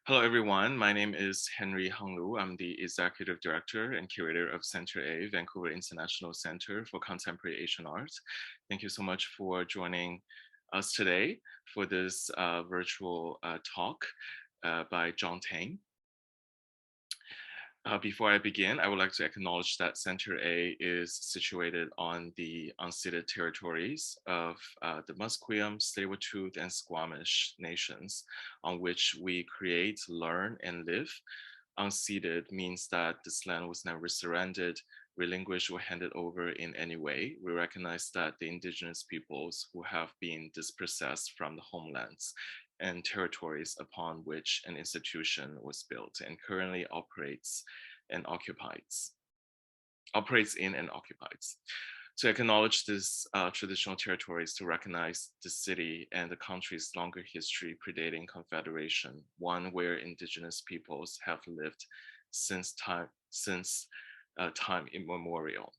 Hello, everyone. My name is Henry Honglu. I'm the Executive Director and Curator of Center A, Vancouver International Center for Contemporary Asian Art. Thank you so much for joining us today for this virtual talk by John Tran. Before I begin, I would like to acknowledge that Center A is situated on the unceded territories of the Musqueam, Tsleil-Waututh, and Squamish nations, on which we create, learn, and live. Unceded means that this land was never surrendered, relinquished, or handed over in any way. We recognize that the indigenous peoples who have been dispossessed from the homelands and territories upon which an institution was built and currently operates in and occupies. To acknowledge these traditional territories, to recognize the city and the country's longer history predating Confederation, one where indigenous peoples have lived since time immemorial.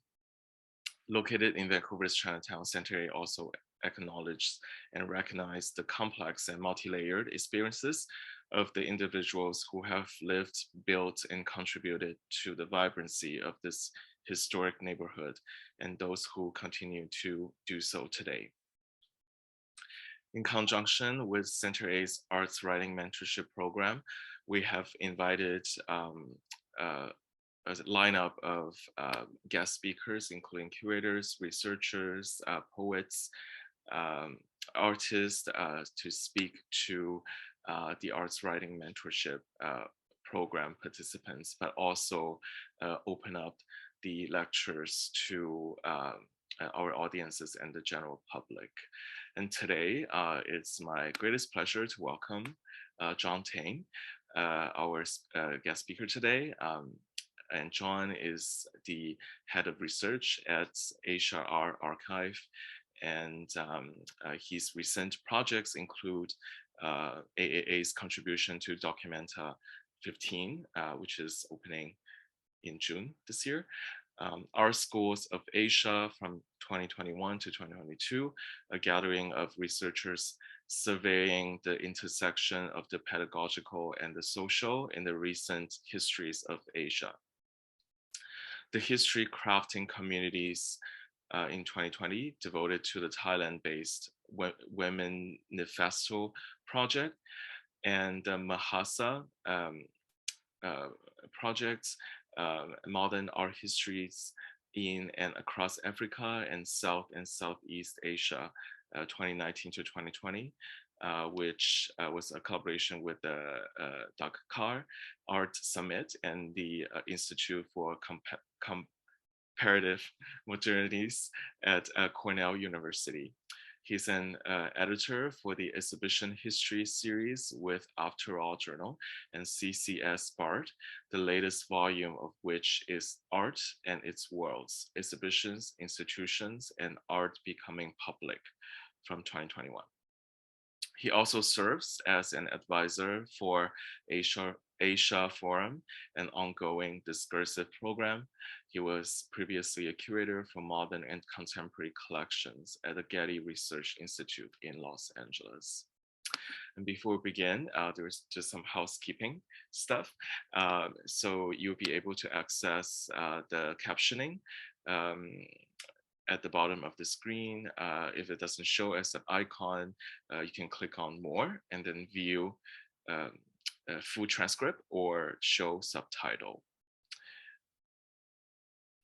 Located in Vancouver's Chinatown, Center A also acknowledges and recognizes the complex and multi-layered experiences of the individuals who have lived, built, and contributed to the vibrancy of this historic neighborhood, and those who continue to do so today. In conjunction with Center A's Arts Writing Mentorship Program, we have invited a lineup of guest speakers, including curators, researchers, poets, artists to speak to the Arts Writing Mentorship Program participants, but also open up the lectures to our audiences and the general public. And today, it's my greatest pleasure to welcome John Tran, our guest speaker today. And John is the head of research at Asia Art Archive, and his recent projects include AAA's contribution to Documenta 15, which is opening in June this year. Art Schools of Asia from 2021 to 2022, a gathering of researchers surveying the intersection of the pedagogical and the social in the recent histories of Asia. The history crafting communities in 2020 devoted to the Thailand-based Womanifesto project, and the MAHASSA projects, modern art histories in and across Africa and South and Southeast Asia, 2019 to 2020, which was a collaboration with the Dhaka Art Summit and the Institute for Comparative Modernities at Cornell University. He's an editor for the Exhibition Histories series with Afterall Journal and CCS Bard, the latest volume of which is Art and Its Worlds, Exhibitions, Institutions, and Art Becoming Public from 2021. He also serves as an advisor for Asia Forum, an ongoing discursive program. He was previously a curator for modern and contemporary collections at the Getty Research Institute in Los Angeles. And before we begin, there's just some housekeeping stuff. So you'll be able to access the captioning at the bottom of the screen. If it doesn't show as an icon, you can click on more and then view a full transcript or show subtitle.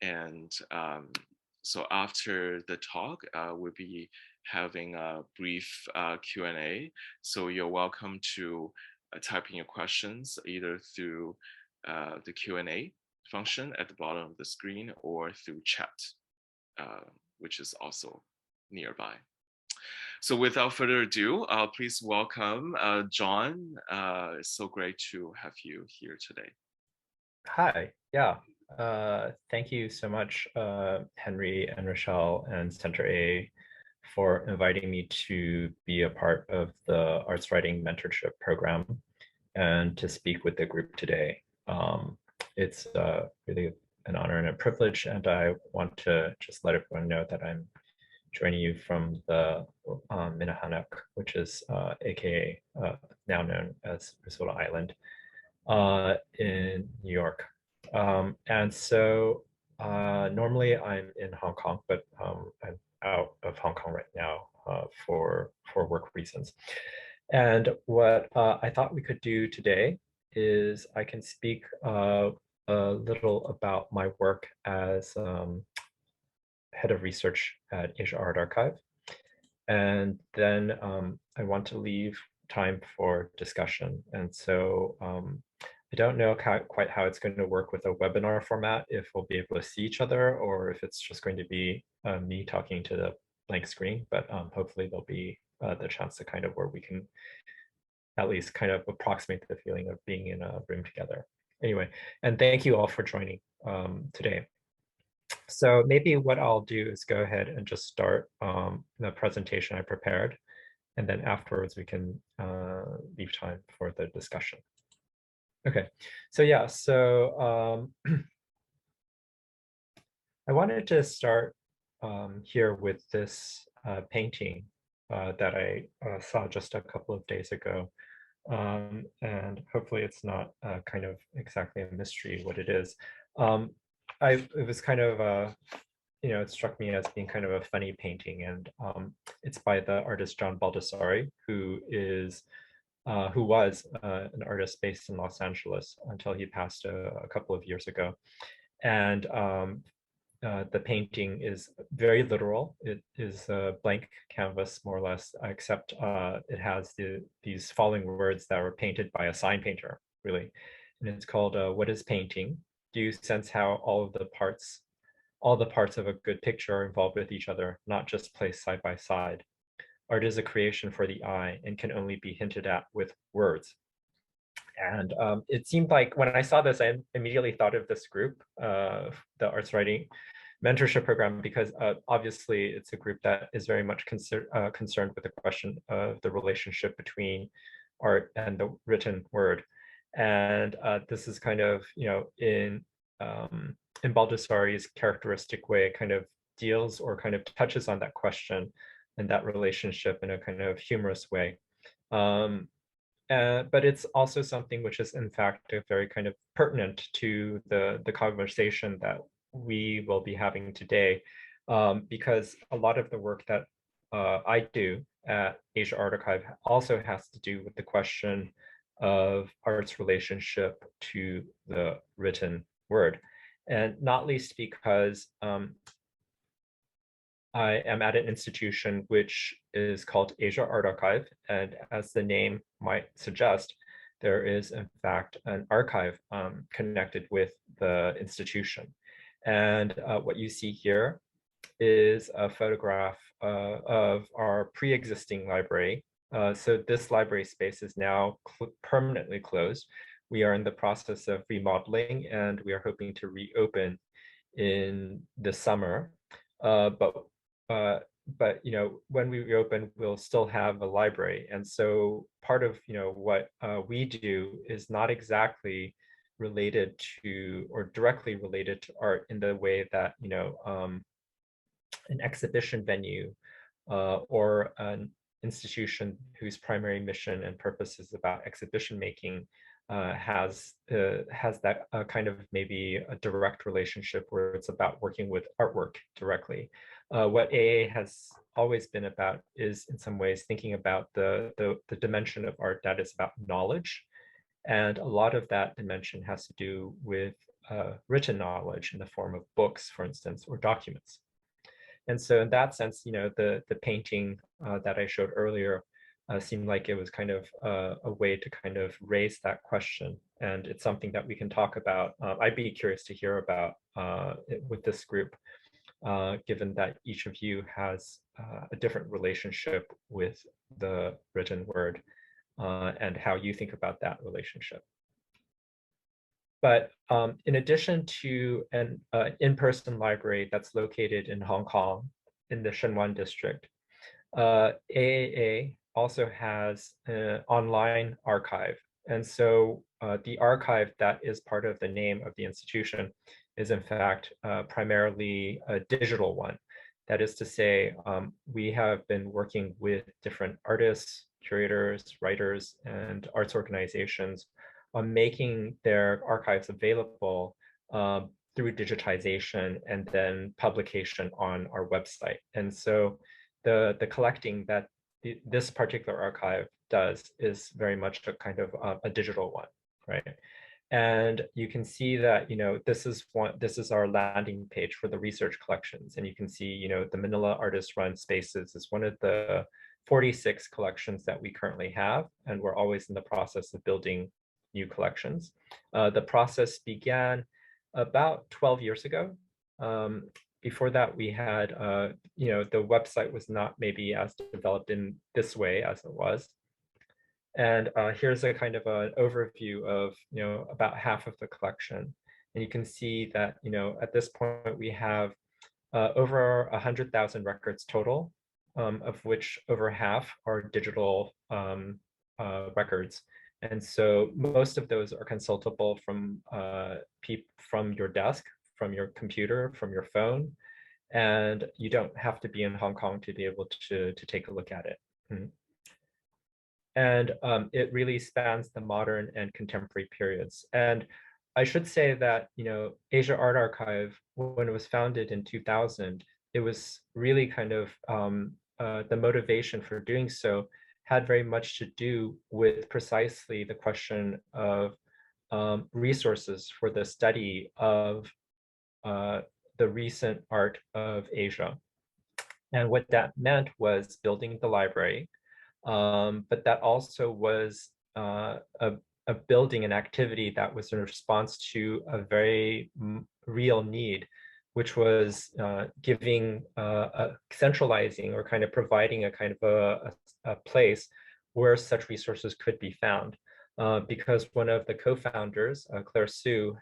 And so after the talk, we'll be having a brief Q&A. So you're welcome to type in your questions either through the Q&A function at the bottom of the screen or through chat, which is also nearby. So without further ado, please welcome John. It's so great to have you here today. Hi, yeah. Thank you so much, Henry and Rochelle and Center A for inviting me to be a part of the Arts Writing Mentorship Program and to speak with the group today. It's really an honor and a privilege, and I want to just let everyone know that I'm joining you from the Minahanak, which is AKA now known as Rissola Island in New York. And so normally I'm in Hong Kong, but I'm out of Hong Kong right now for work reasons. And what I thought we could do today is I can speak a little about my work as head of research at Asia Art Archive. And then I want to leave time for discussion. And so I don't know quite how it's going to work with a webinar format, if we'll be able to see each other or if it's just going to be me talking to the blank screen, but hopefully there'll be the chance to kind of where we can at least kind of approximate the feeling of being in a room together. Anyway, and thank you all for joining today. So maybe what I'll do is go ahead and just start the presentation I prepared, and then afterwards we can leave time for the discussion. Okay, so yeah, so I wanted to start here with this painting that I saw just a couple of days ago. And hopefully it's not kind of exactly a mystery what it is. It was kind of, it struck me as being kind of a funny painting, and it's by the artist John Baldessari, who was an artist based in Los Angeles until he passed a couple of years ago. And the painting is very literal. It is a blank canvas, more or less, except it has these following words that were painted by a sign painter, really. And it's called, "What is painting? Do you sense how all the parts of a good picture are involved with each other, not just placed side by side? Art is a creation for the eye and can only be hinted at with words." And it seemed like when I saw this, I immediately thought of this group, the Arts Writing Mentorship Program, because obviously it's a group that is very much concerned with the question of the relationship between art and the written word. And this is kind of, in Baldessari's characteristic way, kind of deals or kind of touches on that question and that relationship in a kind of humorous way. But it's also something which is in fact very kind of pertinent to the conversation that we will be having today, because a lot of the work that I do at Asia Art Archive also has to do with the question of art's relationship to the written word. And not least because I am at an institution which is called Asia Art Archive, and as the name might suggest, there is in fact an archive connected with the institution. And what you see here is a photograph of our pre-existing library. So this library space is now permanently closed. We are in the process of remodeling, and we are hoping to reopen in the summer. But when we reopen, we'll still have a library. And so part of what we do is not exactly related to or directly related to art in the way that an exhibition venue or an institution whose primary mission and purpose is about exhibition making has that kind of maybe a direct relationship where it's about working with artwork directly. What AA has always been about is in some ways thinking about the dimension of art that is about knowledge. And a lot of that dimension has to do with written knowledge in the form of books, for instance, or documents. And so in that sense, the painting that I showed earlier seemed like it was kind of a way to kind of raise that question. And it's something that we can talk about. I'd be curious to hear about with this group, given that each of you has a different relationship with the written word and how you think about that relationship. But in addition to an in-person library that's located in Hong Kong in the Shenwan district, AAA also has an online archive. And so the archive that is part of the name of the institution is in fact primarily a digital one. That is to say, we have been working with different artists, curators, writers, and arts organizations on making their archives available through digitization and then publication on our website. And so the collecting that this particular archive does is very much a kind of a digital one, right? And you can see that, this is our landing page for the research collections. And you can see, the Manila Artist Run Spaces is one of the 46 collections that we currently have. And we're always in the process of building new collections. The process began about 12 years ago. Before that, we had, the website was not maybe as developed in this way as it was. And here's a kind of an overview of, about half of the collection. And you can see that, at this point, we have over 100,000 records total, of which over half are digital records. And so most of those are consultable from your desk, from your computer, from your phone. And you don't have to be in Hong Kong to be able to take a look at it. And it really spans the modern and contemporary periods. And I should say that, Asia Art Archive, when it was founded in 2000, it was really kind of the motivation for doing so had very much to do with precisely the question of resources for the study of the recent art of Asia. And what that meant was building the library, but that also was a building, an activity that was in response to a very real need, which was centralizing or kind of providing a kind of a place where such resources could be found. Because one of the co-founders, Claire Sue,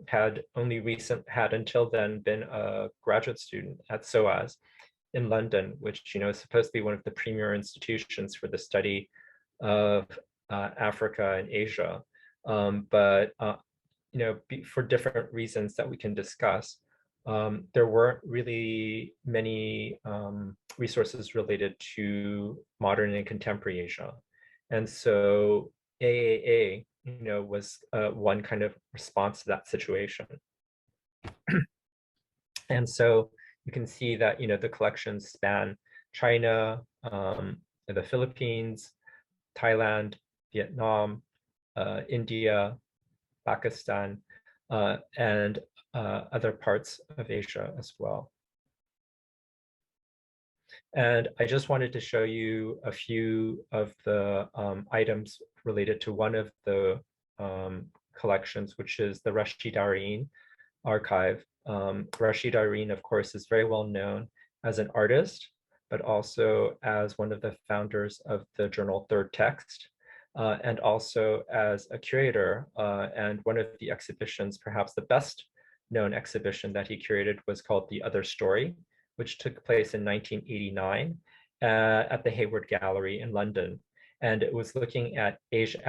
had until then been a graduate student at SOAS in London, which is supposed to be one of the premier institutions for the study of Africa and Asia. But for different reasons that we can discuss, there weren't really many resources related to modern and contemporary Asia. And so AAA, was one kind of response to that situation. And so you can see that, the collections span China, the Philippines, Thailand, Vietnam, India, Pakistan, and other parts of Asia as well. And I just wanted to show you a few of the items related to one of the collections, which is the Rasheed Araeen archive. Rasheed Araeen, of course, is very well known as an artist, but also as one of the founders of the journal Third Text, and also as a curator. And one of the exhibitions, perhaps the best known exhibition that he curated, was called The Other Story, which took place in 1989 at the Hayward Gallery in London. And it was looking at Asia,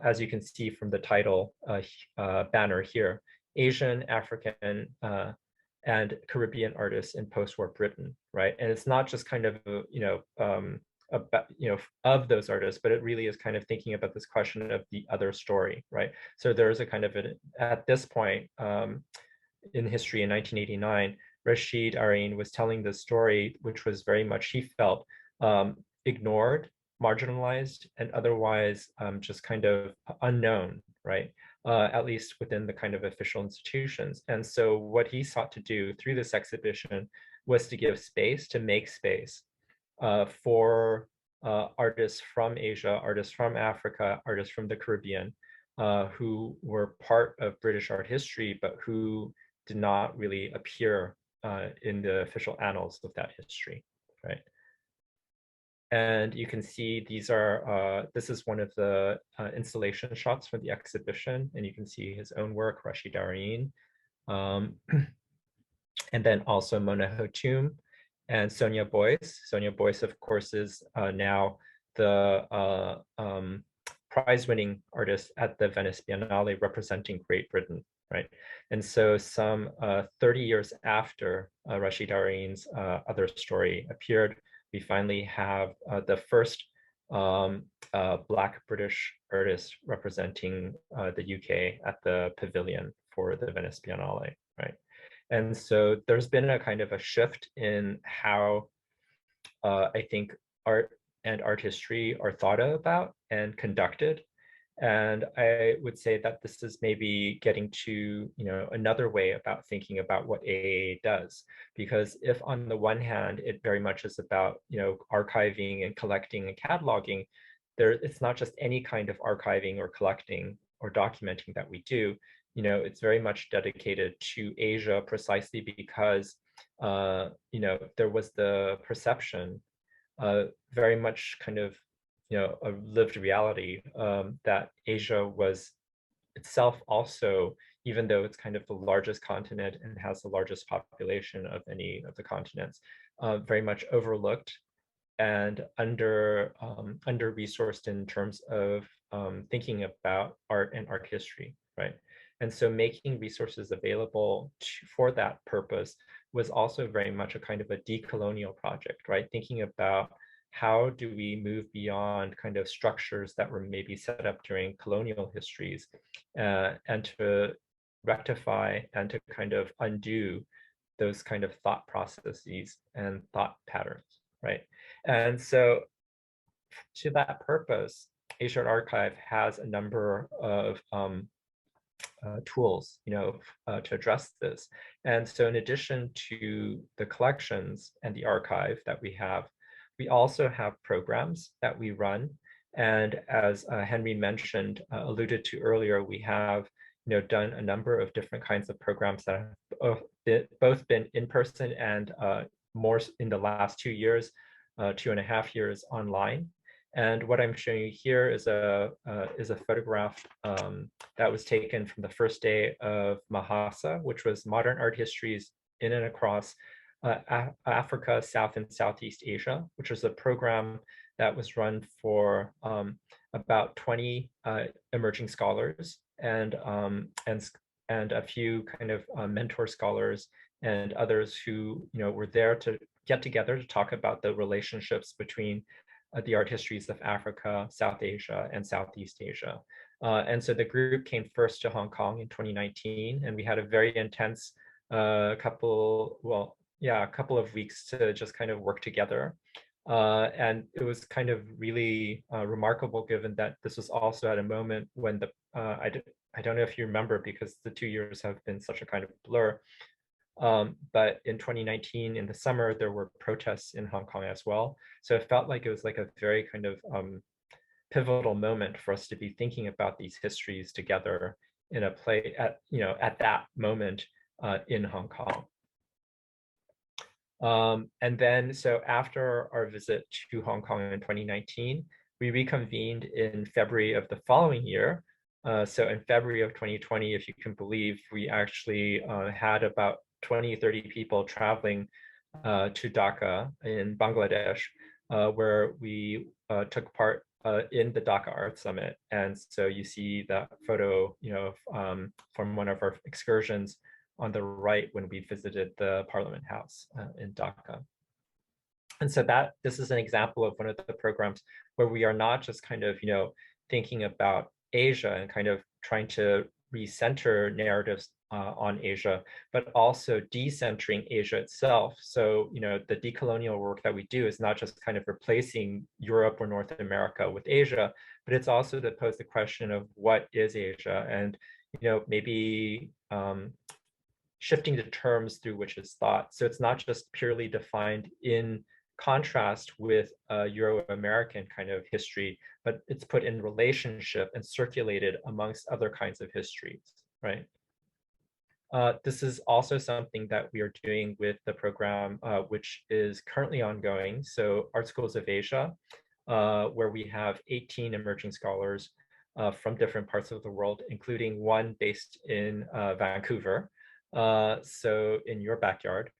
as you can see from the title banner here, Asian, African, and Caribbean artists in post-war Britain, right? And it's not just kind of, of those artists, but it really is kind of thinking about this question of the other story, right? So there's a kind of, at this point in history in 1989, Rasheed Araeen was telling this story, which was very much, he felt, ignored, marginalized, and otherwise just kind of unknown, right? At least within the kind of official institutions. And so what he sought to do through this exhibition was to give space, to make space for artists from Asia, artists from Africa, artists from the Caribbean, who were part of British art history, but who did not really appear in the official annals of that history, right? And you can see this is one of the installation shots for the exhibition, and you can see his own work, Rasheed Araeen, and then also Mona Hatoum and Sonia Boyce. Sonia Boyce, of course, is now the prize-winning artist at the Venice Biennale representing Great Britain, right? And so some 30 years after Rasheed Araeen's Other Story appeared, we finally have the first Black British artist representing the UK at the pavilion for the Venice Biennale, right? And so there's been a kind of a shift in how I think art and art history are thought about and conducted. And I would say that this is maybe getting to, another way about thinking about what AAA does. Because if on the one hand, it very much is about, archiving and collecting and cataloging, it's not just any kind of archiving or collecting or documenting that we do. It's very much dedicated to Asia precisely because, there was the perception, very much kind of, a lived reality, that Asia was itself also, even though it's kind of the largest continent and has the largest population of any of the continents, very much overlooked and under resourced in terms of thinking about art and art history, right? And so making resources available for that purpose was also very much a kind of a decolonial project, right? Thinking about how do we move beyond kind of structures that were maybe set up during colonial histories, and to rectify and to kind of undo those kind of thought processes and thought patterns, right? And so to that purpose, Asia Art Archive has a number of tools, to address this. And so in addition to the collections and the archive that we have, we also have programs that we run. And as Henry mentioned, alluded to earlier, we have done a number of different kinds of programs that have both been in person and more in the last 2 years, 2.5 years online. And what I'm showing you here is a photograph that was taken from the first day of MAHASSA, which was Modern Art Histories in and across Africa, South and Southeast Asia, which was a program that was run for about 20 emerging scholars and a few kind of mentor scholars and others who were there to get together to talk about the relationships between the art histories of Africa, South Asia, and Southeast Asia. And so the group came first to Hong Kong in 2019, and we had a very intense couple of weeks to just kind of work together. And it was kind of really remarkable, given that this was also at a moment when I don't know if you remember, because the 2 years have been such a kind of blur. But in 2019, in the summer, there were protests in Hong Kong as well. So it felt like it was like a very kind of pivotal moment for us to be thinking about these histories together in a play at that moment in Hong Kong. And then, so after our visit to Hong Kong in 2019, we reconvened in February of the following year. So in February of 2020, if you can believe, we actually had about 20, 30 people traveling to Dhaka in Bangladesh, where we took part in the Dhaka Art Summit. And so you see that photo, from one of our excursions on the right when we visited the Parliament House in Dhaka. And so this is an example of one of the programs where we are not just kind of, thinking about Asia and kind of trying to recenter narratives on Asia, but also decentering Asia itself. So, the decolonial work that we do is not just kind of replacing Europe or North America with Asia, but it's also to pose the question of what is Asia, and, maybe shifting the terms through which it's thought. So it's not just purely defined in contrast with Euro-American kind of history, but it's put in relationship and circulated amongst other kinds of histories, right? This is also something that we are doing with the program, which is currently ongoing. So Art Schools of Asia, where we have 18 emerging scholars from different parts of the world, including one based in Vancouver, so in your backyard.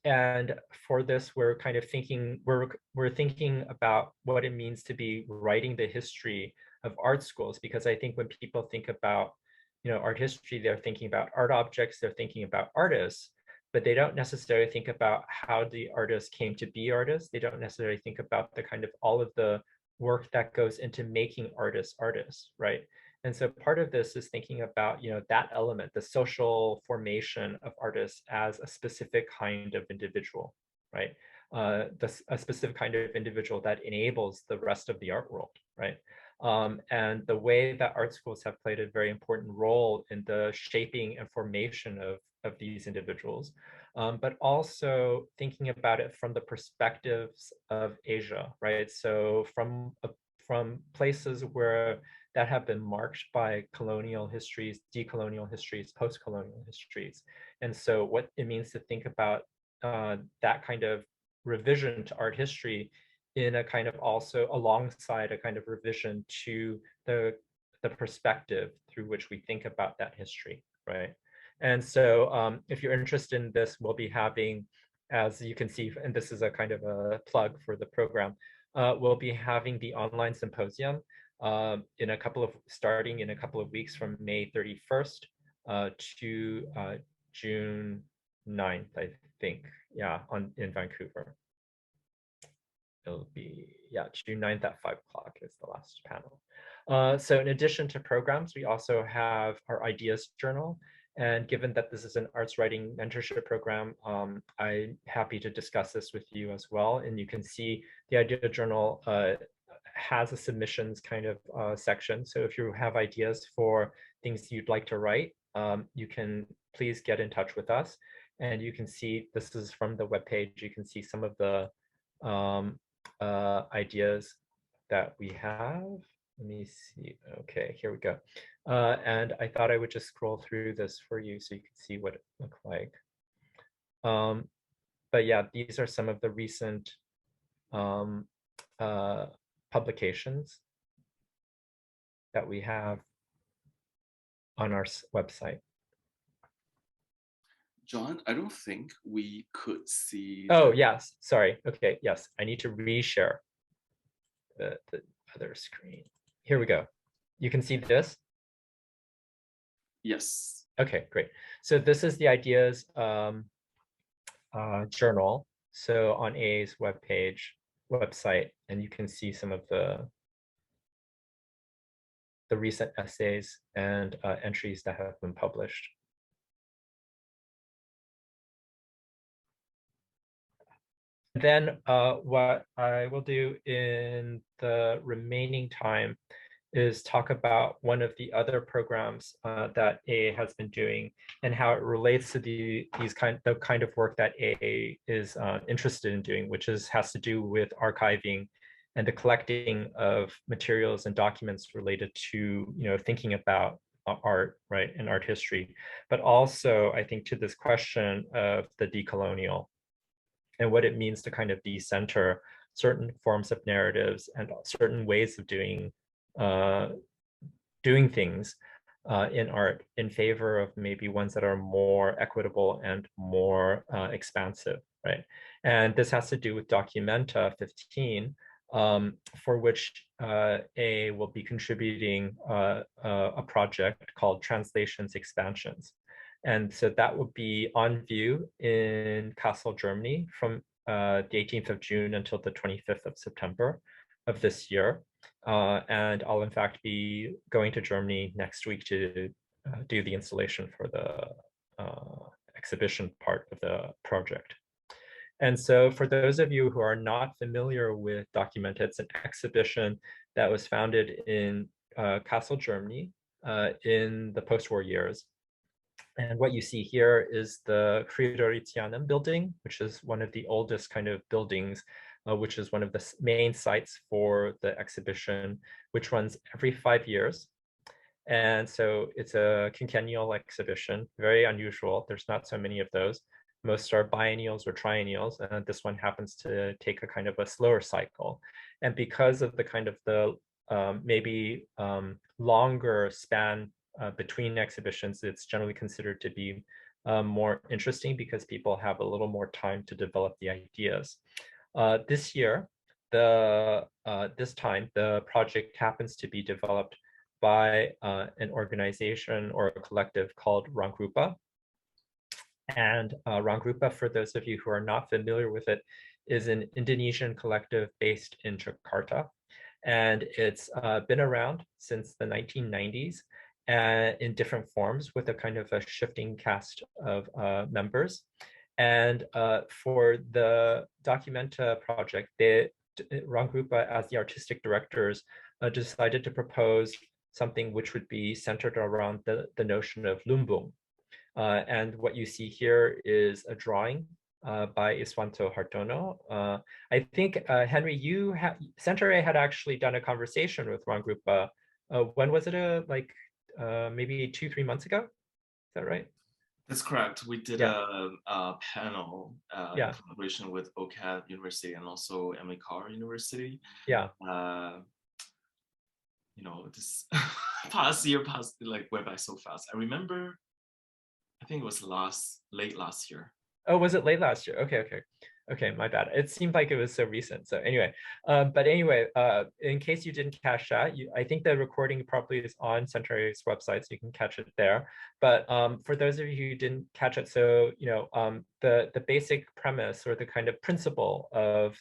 And for this, we're kind of thinking, we're thinking about what it means to be writing the history of art schools, because I think when people think about, art history, they're thinking about art objects, they're thinking about artists, but they don't necessarily think about how the artists came to be artists. They don't necessarily think about the kind of all of the work that goes into making artists artists, right? And so part of this is thinking about, that element, the social formation of artists as a specific kind of individual, right? A specific kind of individual that enables the rest of the art world, right? And the way that art schools have played a very important role in the shaping and formation of these individuals, but also thinking about it from the perspectives of Asia, right? So from places where that have been marked by colonial histories, decolonial histories, post-colonial histories. And so what it means to think about that kind of revision to art history in a kind of also alongside a kind of revision to the perspective through which we think about that history, right? And so if you're interested in this, we'll be having, as you can see, and this is a kind of a plug for the program, we'll be having the online symposium starting in a couple of weeks from May 31st to June 9th, I think, in Vancouver. It'll be, June 9th at 5 o'clock is the last panel. So in addition to programs, we also have our ideas journal. And given that this is an arts writing mentorship program, I'm happy to discuss this with you as well. And you can see the idea journal has a submissions kind of section. So if you have ideas for things you'd like to write, you can please get in touch with us. And you can see, this is from the webpage, you can see some of the ideas that we have. Let me see. Okay, here we go. And I thought I would just scroll through this for you so you can see what it looked like. But yeah, these are some of the recent publications that we have on our website. John, I don't think we could see. Oh, yes. Sorry. Okay. Yes. I need to reshare the other screen. Here we go. You can see this? Yes. Okay, great. So this is the ideas journal. So on AA's website, and you can see some of the recent essays and entries that have been published. Then what I will do in the remaining time is talk about one of the other programs that AA has been doing and how it relates to the kind of work that AA is interested in doing, which has to do with archiving and the collecting of materials and documents related to thinking about art, right, and art history, but also I think to this question of the decolonial and what it means to kind of decenter certain forms of narratives and certain ways of doing things in art in favor of maybe ones that are more equitable and more expansive, right? And this has to do with Documenta 15, for which A will be contributing a project called Translations Expansions. And so that will be on view in Kassel, Germany from the 18th of June until the 25th of September of this year. And I'll in fact be going to Germany next week to do the installation for the exhibition part of the project. And so for those of you who are not familiar with Documenta, it's an exhibition that was founded in Kassel, Germany in the post-war years. And what you see here is the Friedrichianum building, which is one of the oldest kind of buildings, which is one of the main sites for the exhibition, which runs every 5 years. And so it's a quinquennial exhibition, very unusual. There's not so many of those. Most are biennials or triennials, and this one happens to take a kind of a slower cycle. And because of the kind of the longer span between exhibitions, it's generally considered to be more interesting because people have a little more time to develop the ideas. This year, this time, the project happens to be developed by an organization or a collective called Rangrupa. And Rangrupa, for those of you who are not familiar with it, is an Indonesian collective based in Jakarta. And it's been around since the 1990s in different forms with a kind of a shifting cast of members. And for the Documenta project, Rangrupa, as the artistic directors, decided to propose something which would be centered around the notion of lumbung. And what you see here is a drawing by Iswanto Hartono. I think, Henry, Center A had actually done a conversation with Rangrupa. When was it? Maybe 2-3 months ago? Is that right? That's correct. We did a panel in collaboration with OCAD University and also MAHASSA University. Yeah. This past year went by so fast. I remember, I think it was late last year. Oh, was it late last year? Okay, my bad. It seemed like it was so recent. So anyway, in case you didn't catch that, I think the recording probably is on Center A's website, so you can catch it there. But for those of you who didn't catch it, so the basic premise or the kind of principle of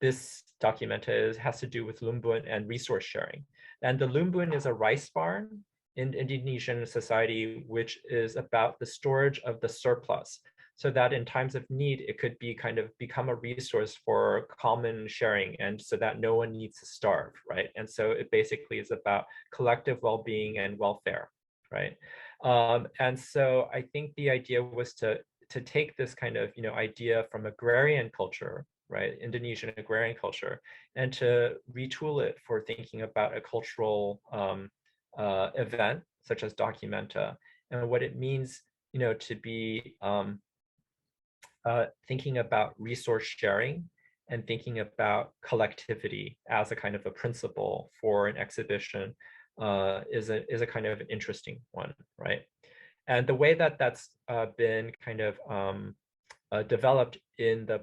this documenta has to do with lumbun and resource sharing. And the lumbun is a rice barn in Indonesian society, which is about the storage of the surplus, so that in times of need, it could be become a resource for common sharing, and so that no one needs to starve, right? And so it basically is about collective well-being and welfare, right? And so I think the idea was to take this kind of idea from agrarian culture, right, Indonesian agrarian culture, and to retool it for thinking about a cultural event such as documenta, and what it means to be thinking about resource sharing and thinking about collectivity as a kind of a principle for an exhibition is a kind of an interesting one, right? And the way that that's been kind of developed in the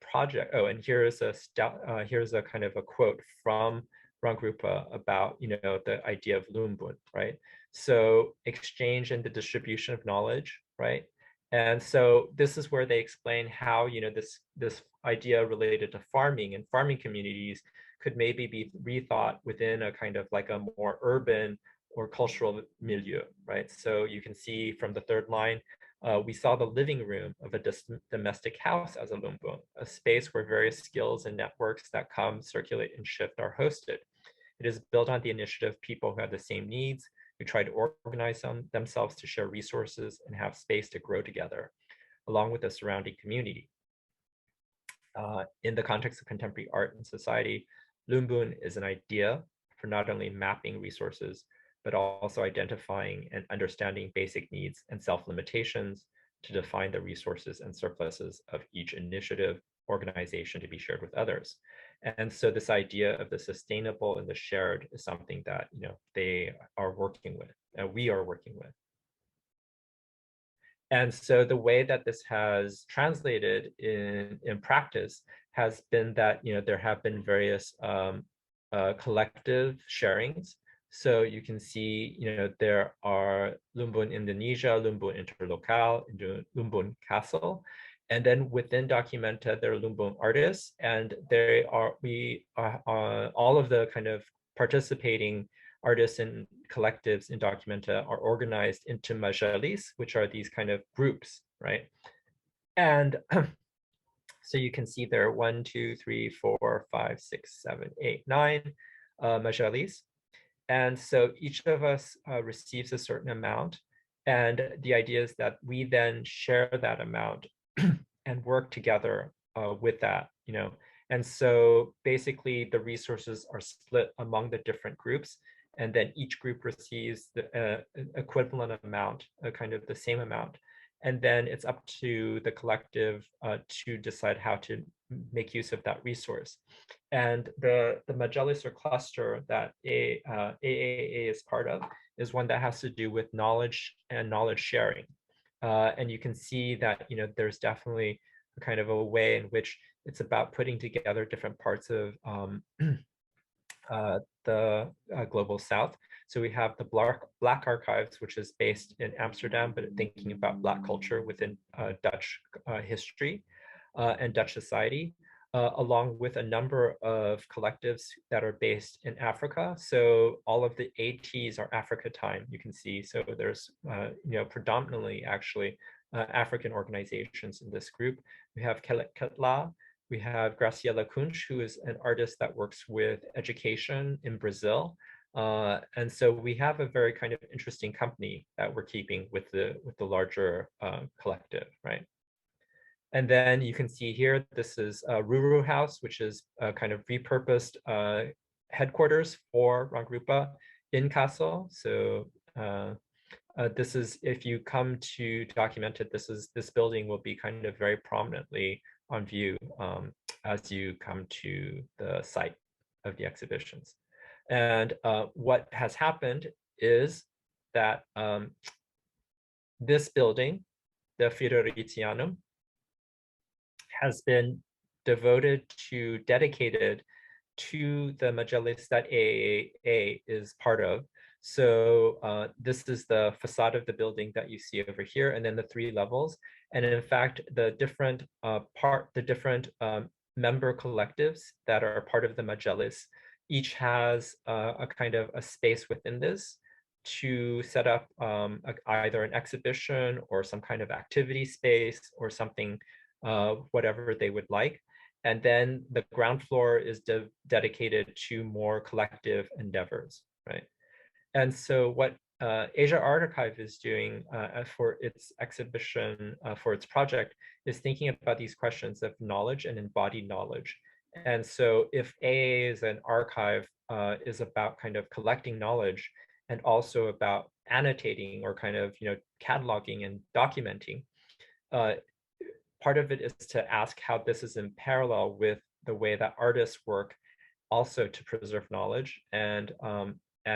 project. Oh, and here's a kind of a quote from Rangrupa about the idea of lumbun, right? So exchange and the distribution of knowledge, right? And so this is where they explain how this idea related to farming and farming communities could maybe be rethought within a kind of like a more urban or cultural milieu, right? So you can see from the third line, we saw the living room of a domestic house as a lumbung, a space where various skills and networks that come, circulate, and shift are hosted. It is built on the initiative of people who have the same needs, who try to organize themselves to share resources and have space to grow together, along with the surrounding community. In the context of contemporary art and society, lumbung is an idea for not only mapping resources, but also identifying and understanding basic needs and self-limitations to define the resources and surpluses of each initiative, organization to be shared with others. And so this idea of the sustainable and the shared is something that they are working with, and we are working with. And so the way that this has translated in practice has been that there have been various collective sharings. So you can see, there are lumbun Indonesia, lumbun interlocal, lumbun castle, and then within documenta there are lumbun artists, and all of the kind of participating artists and collectives in documenta are organized into majalis, which are these kind of groups, right? And so you can see there are 1, 2, 3, 4, 5, 6, 7, 8, 9 majalis. And so each of us receives a certain amount. And the idea is that we then share that amount and work together with that, And so basically the resources are split among the different groups, and then each group receives the equivalent amount, kind of the same amount. And then it's up to the collective to decide how to make use of that resource. And the majalis or cluster that AAA is part of is one that has to do with knowledge and knowledge sharing. And you can see that, there's definitely a kind of a way in which it's about putting together different parts of the Global South. So we have the Black Archives, which is based in Amsterdam, but thinking about Black culture within Dutch history and Dutch society, along with a number of collectives that are based in Africa. So all of the ATs are Africa time, you can see. So there's, predominantly actually African organizations in this group. We have Ketla, we have Graciela Kunsch, who is an artist that works with education in Brazil. And so we have a very kind of interesting company that we're keeping with the larger collective, right? And then you can see here, this is Ruru House, which is a kind of repurposed headquarters for Rangrupa in Kassel. So this is, if you come to Documenta, this building will be kind of very prominently on view as you come to the site of the exhibitions. And what has happened is that this building, the Fioritianum, has been dedicated to the Majalis that AAA is part of. So this is the facade of the building that you see over here, and then the 3 levels. And in fact, the different member collectives that are part of the Majalis each has a kind of a space within this to set up either an exhibition or some kind of activity space or something, whatever they would like. And then the ground floor is dedicated to more collective endeavors, right? And so what Asia Art Archive is doing for its exhibition, for its project, is thinking about these questions of knowledge and embodied knowledge. And so if AA is an archive, is about kind of collecting knowledge and also about annotating or kind of, cataloging and documenting, part of it is to ask how this is in parallel with the way that artists work also to preserve knowledge, and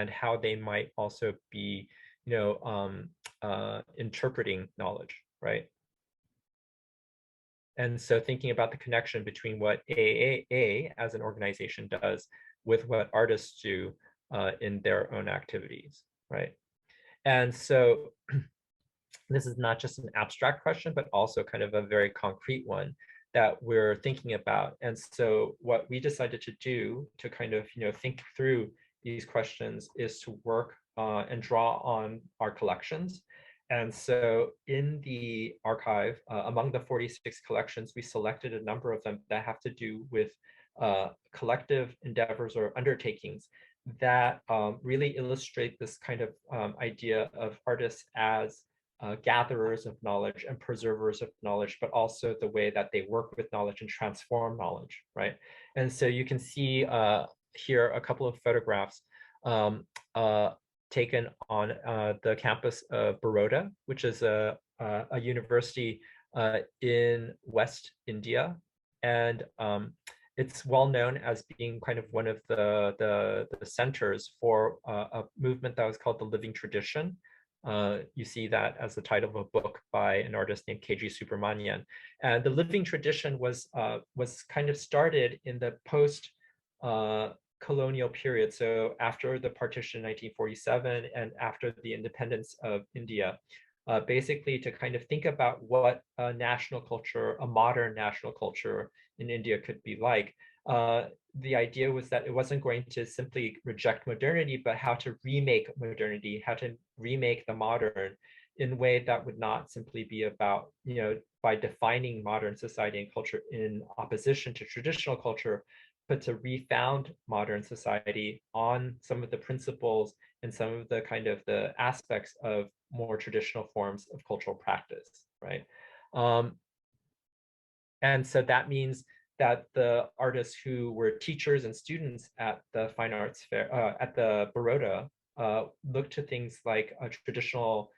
how they might also be, interpreting knowledge, right? And so thinking about the connection between what AAA as an organization does with what artists do in their own activities, right? And so this is not just an abstract question, but also kind of a very concrete one that we're thinking about. And so what we decided to do to kind of, think through these questions is to work and draw on our collections. And so in the archive, among the 46 collections, we selected a number of them that have to do with collective endeavors or undertakings that really illustrate this kind of idea of artists as gatherers of knowledge and preservers of knowledge, but also the way that they work with knowledge and transform knowledge, right? And so you can see here a couple of photographs taken on the campus of Baroda, which is a university in West India. And it's well known as being kind of one of the centers for a movement that was called the Living Tradition. You see that as the title of a book by an artist named KG Subramanian. And the Living Tradition was kind of started in the post colonial period. So after the partition in 1947 and after the independence of India, basically to kind of think about what a national culture, a modern national culture in India could be like. The idea was that it wasn't going to simply reject modernity, but how to remake modernity, how to remake the modern in a way that would not simply be about, by defining modern society and culture in opposition to traditional culture, but to refound modern society on some of the principles and some of the kind of the aspects of more traditional forms of cultural practice, right? And so that means that the artists who were teachers and students at the Fine Arts Fair, at the Baroda, looked to things like traditional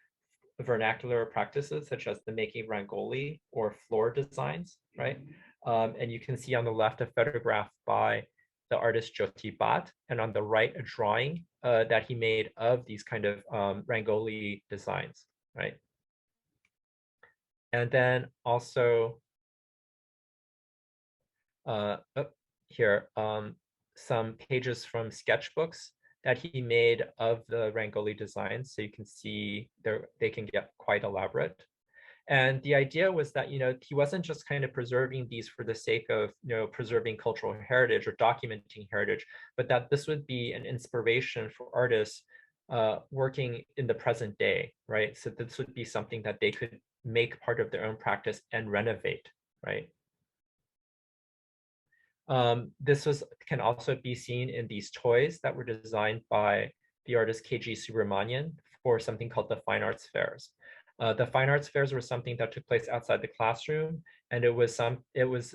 vernacular practices, such as the making of rangoli or floor designs, right? And you can see on the left a photograph by the artist Jyoti Bhatt, and on the right a drawing that he made of these kind of rangoli designs, right? And then also here, some pages from sketchbooks that he made of the Rangoli designs. So you can see they can get quite elaborate. And the idea was that, he wasn't just kind of preserving these for the sake of, preserving cultural heritage or documenting heritage, but that this would be an inspiration for artists working in the present day, right? So this would be something that they could make part of their own practice and renovate, right? This can also be seen in these toys that were designed by the artist KG Subramanian for something called the Fine Arts Fairs. The Fine Arts Fairs were something that took place outside the classroom, and it was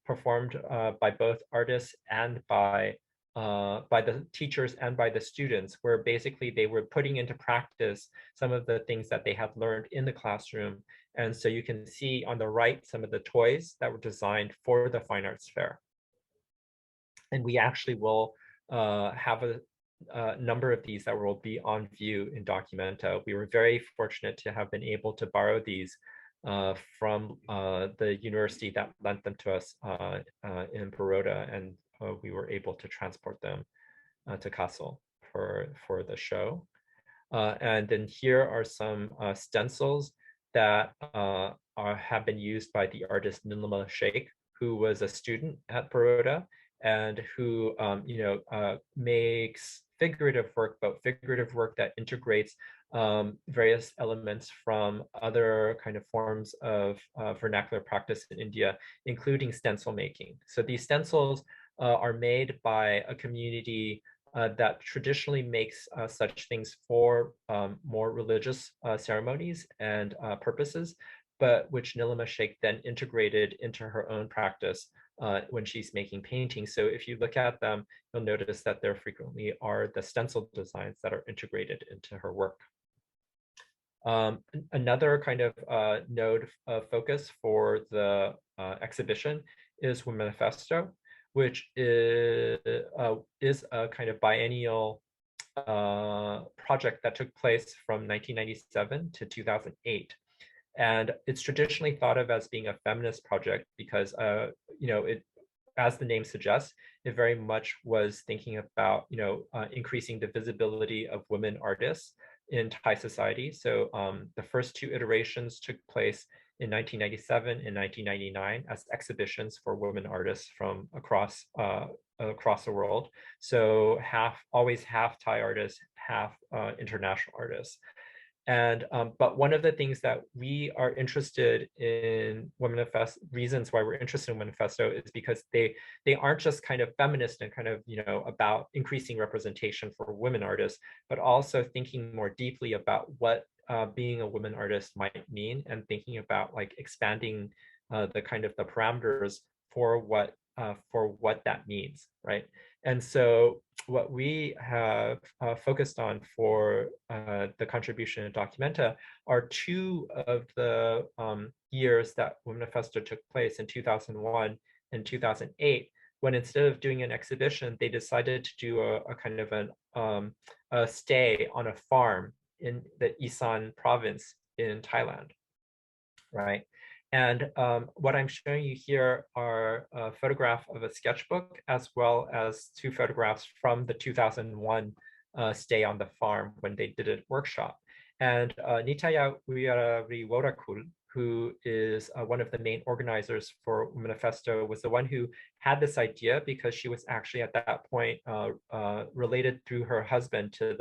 performed by both artists and by the teachers and by the students, where basically they were putting into practice some of the things that they had learned in the classroom. And so you can see on the right some of the toys that were designed for the Fine Arts Fair. And we actually will have a number of these that will be on view in Documenta. We were very fortunate to have been able to borrow these from the university that lent them to us in Baroda, and we were able to transport them to Kassel for the show. And then here are some stencils that have been used by the artist Nilima Sheikh, who was a student at Baroda and who makes figurative work, but figurative work that integrates various elements from other kind of forms of vernacular practice in India, including stencil making. So these stencils are made by a community that traditionally makes such things for more religious ceremonies and purposes, but which Nilima Sheikh then integrated into her own practice when she's making paintings. So if you look at them, you'll notice that there frequently are the stencil designs that are integrated into her work. Another kind of node of focus for the exhibition is Womanifesto, which is a kind of biennial project that took place from 1997 to 2008. And it's traditionally thought of as being a feminist project because, as the name suggests, it very much was thinking about, increasing the visibility of women artists in Thai society. So the first two iterations took place in 1997 and 1999 as exhibitions for women artists from across the world. So always half Thai artists, half international artists. And but one of the things that we are interested in Womanifesto, reasons why we're interested in Womanifesto, is because they aren't just kind of feminist and kind of about increasing representation for women artists, but also thinking more deeply about what being a woman artist might mean, and thinking about like expanding the kind of the parameters for what that means, right? And so what we have focused on for the contribution in Documenta are two of the years that Womanifesto took place in 2001 and 2008, when instead of doing an exhibition, they decided to do a kind of a stay on a farm in the Isan province in Thailand, right? And what I'm showing you here are a photograph of a sketchbook, as well as two photographs from the 2001 stay on the farm when they did a workshop. And Nitaya Wiarawiworakul, who is one of the main organizers for Manifesto, was the one who had this idea because she was actually at that point related through her husband to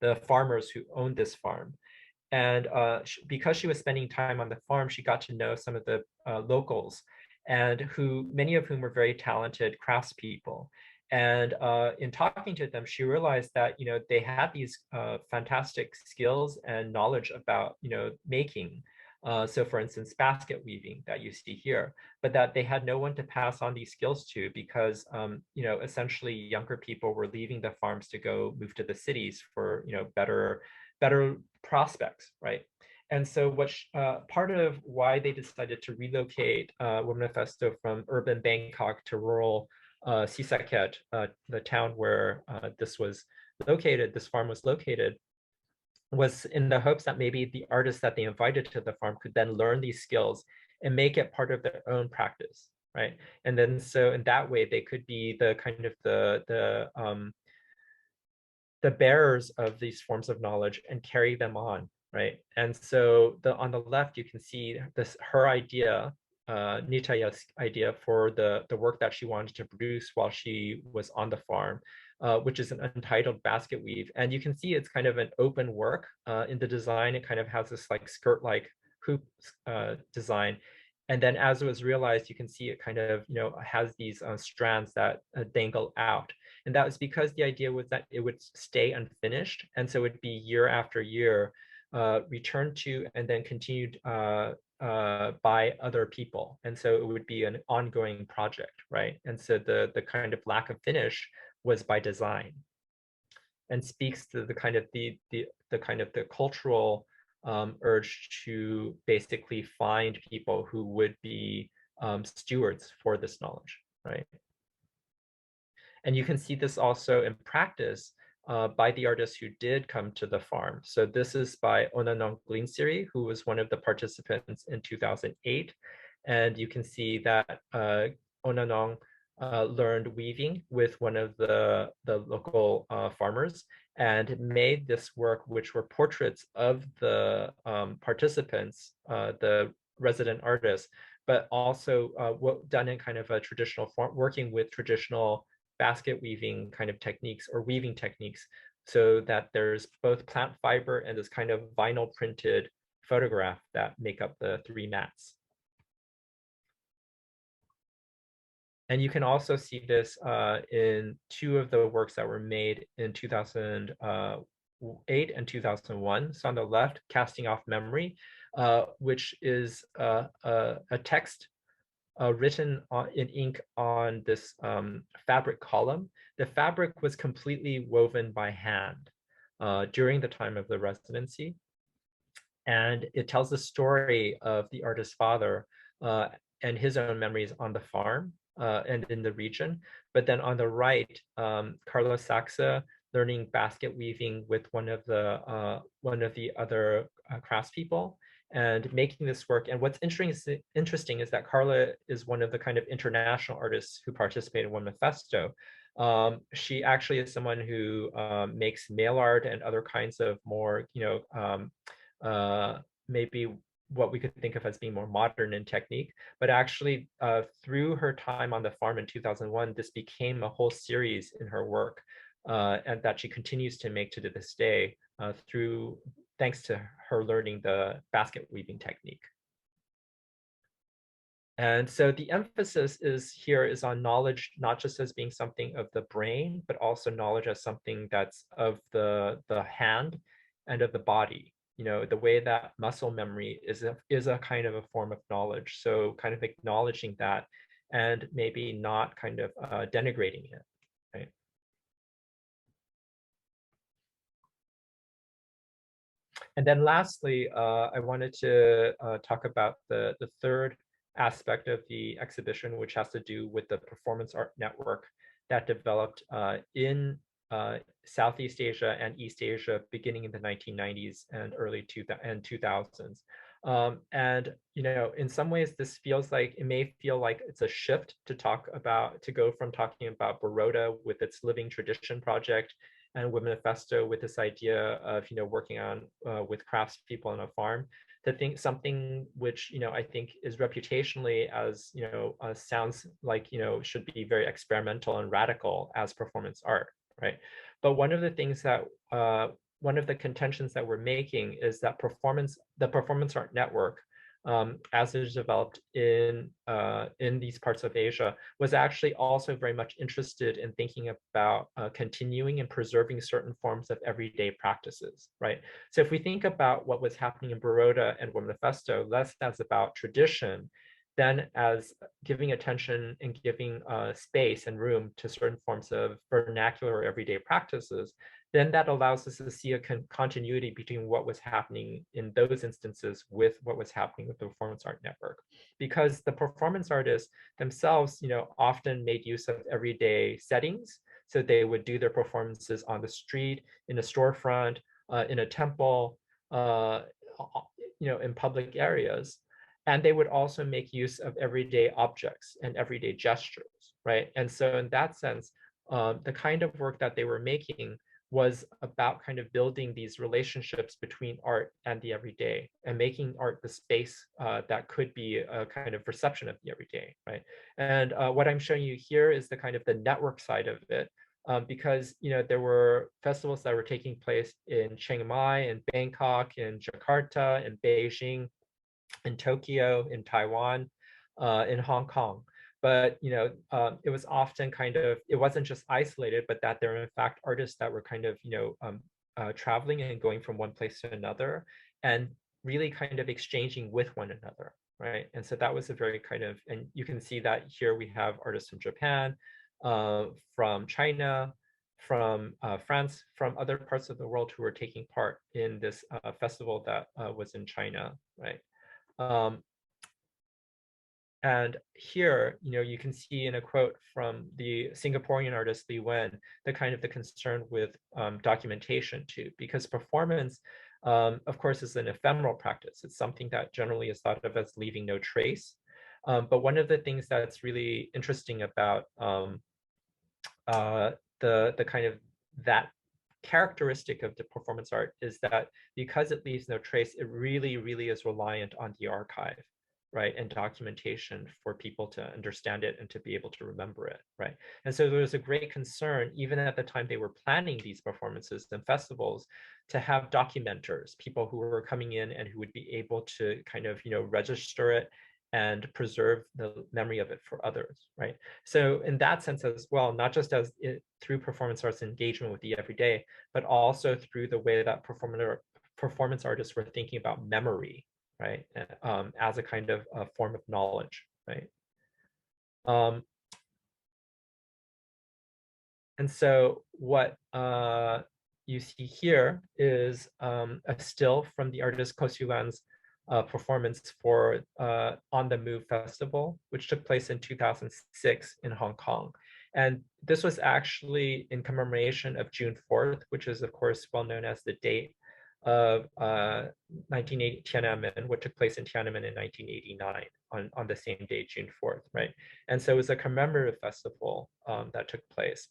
the farmers who owned this farm. And because she was spending time on the farm, she got to know some of the locals, and many of whom were very talented craftspeople. And in talking to them, she realized that they had these fantastic skills and knowledge about making. So, for instance, basket weaving that you see here, but that they had no one to pass on these skills to because essentially younger people were leaving the farms to go move to the cities for better prospects, right? And so part of why they decided to relocate Womanifesto from urban Bangkok to rural Sisaket, the town where this farm was located, was in the hopes that maybe the artists that they invited to the farm could then learn these skills and make it part of their own practice, right? And then so in that way, they could be the kind of the bearers of these forms of knowledge and carry them on, right? And so on the left, you can see this her idea, Nitaya's idea for the work that she wanted to produce while she was on the farm, which is an untitled basket weave. And you can see it's kind of an open work in the design. It kind of has this like skirt-like hoop design. And then as it was realized, you can see it kind of, has these strands that dangle out. And that was because the idea was that it would stay unfinished. And so it would be year after year returned to and then continued by other people. And so it would be an ongoing project, right? And so the kind of lack of finish was by design, and speaks to the kind of the kind of the cultural urge to basically find people who would be stewards for this knowledge, right? And you can see this also in practice by the artists who did come to the farm. So this is by Onanong Glinsiri, who was one of the participants in 2008. And you can see that Onanong learned weaving with one of the local farmers and made this work, which were portraits of the participants, the resident artists, but also done in kind of a traditional form, working with traditional basket weaving kind of techniques or weaving techniques, so that there's both plant fiber and this kind of vinyl printed photograph that make up the 3 mats. And you can also see this in 2 of the works that were made in 2008 and 2001. So on the left, Casting Off Memory, which is a text written in ink on this fabric column. The fabric was completely woven by hand during the time of the residency. And it tells the story of the artist's father and his own memories on the farm and in the region. But then on the right, Carlos Saxa learning basket weaving with one of the other craftspeople and making this work. And what's interesting is that Carla is one of the kind of international artists who participated in Womanifesto. She actually is someone who makes mail art and other kinds of more, maybe what we could think of as being more modern in technique. But actually, through her time on the farm in 2001, this became a whole series in her work, and that she continues to make to this day thanks to her learning the basket weaving technique. And so the emphasis is on knowledge, not just as being something of the brain, but also knowledge as something that's of the hand and of the body. The way that muscle memory is a kind of a form of knowledge. So kind of acknowledging that and maybe not kind of denigrating it, right? And then lastly, I wanted to talk about the third aspect of the exhibition, which has to do with the performance art network that developed in Southeast Asia and East Asia beginning in the 1990s and early 2000s. And in some ways, this may feel like it's a shift to go from talking about Baroda with its Living Tradition project and Womanifesto with this idea of working on with craftspeople on a farm, to think something which I think is reputationally as sounds like should be very experimental and radical as performance art, right? But one of the things that one of the contentions that we're making is that the performance art network, as it is developed in these parts of Asia, was actually also very much interested in thinking about continuing and preserving certain forms of everyday practices, right? So if we think about what was happening in Baroda and Womanifesto, less as about tradition, than as giving attention and giving space and room to certain forms of vernacular or everyday practices, then that allows us to see a continuity between what was happening in those instances with what was happening with the performance art network. Because the performance artists themselves, often made use of everyday settings. So they would do their performances on the street, in a storefront, in a temple, in public areas. And they would also make use of everyday objects and everyday gestures, right? And so in that sense, the kind of work that they were making was about kind of building these relationships between art and the everyday, and making art the space that could be a kind of reception of the everyday, right? And what I'm showing you here is the kind of the network side of it, because there were festivals that were taking place in Chiang Mai, in Bangkok, in Jakarta, in Beijing, in Tokyo, in Taiwan, in Hong Kong. But it was often kind of, it wasn't just isolated, but that there were in fact artists that were kind of traveling and going from one place to another, and really kind of exchanging with one another, right? And so that was a very kind of, and you can see that here we have artists from Japan, from China, from France, from other parts of the world who were taking part in this festival that was in China, right? And here, you can see in a quote from the Singaporean artist Li Wen, the kind of the concern with documentation too, because performance, of course, is an ephemeral practice. It's something that generally is thought of as leaving no trace. But one of the things that's really interesting about the kind of that characteristic of the performance art is that because it leaves no trace, it really, really is reliant on the archive, right, and documentation for people to understand it and to be able to remember it, right? And so there was a great concern, even at the time they were planning these performances and festivals, to have documenters, people who were coming in and who would be able to kind of, register it and preserve the memory of it for others, right? So in that sense as well, not just as through performance arts engagement with the everyday, but also through the way that performance artists were thinking about memory, right? As a kind of a form of knowledge, right? And so what you see here is a still from the artist Ko Siu-lan's performance for On the Move Festival, which took place in 2006 in Hong Kong. And this was actually in commemoration of June 4th, which is of course well known as the date of 1980 Tiananmen, what took place in Tiananmen in 1989 on the same day, June 4th, right? And so it was a commemorative festival that took place.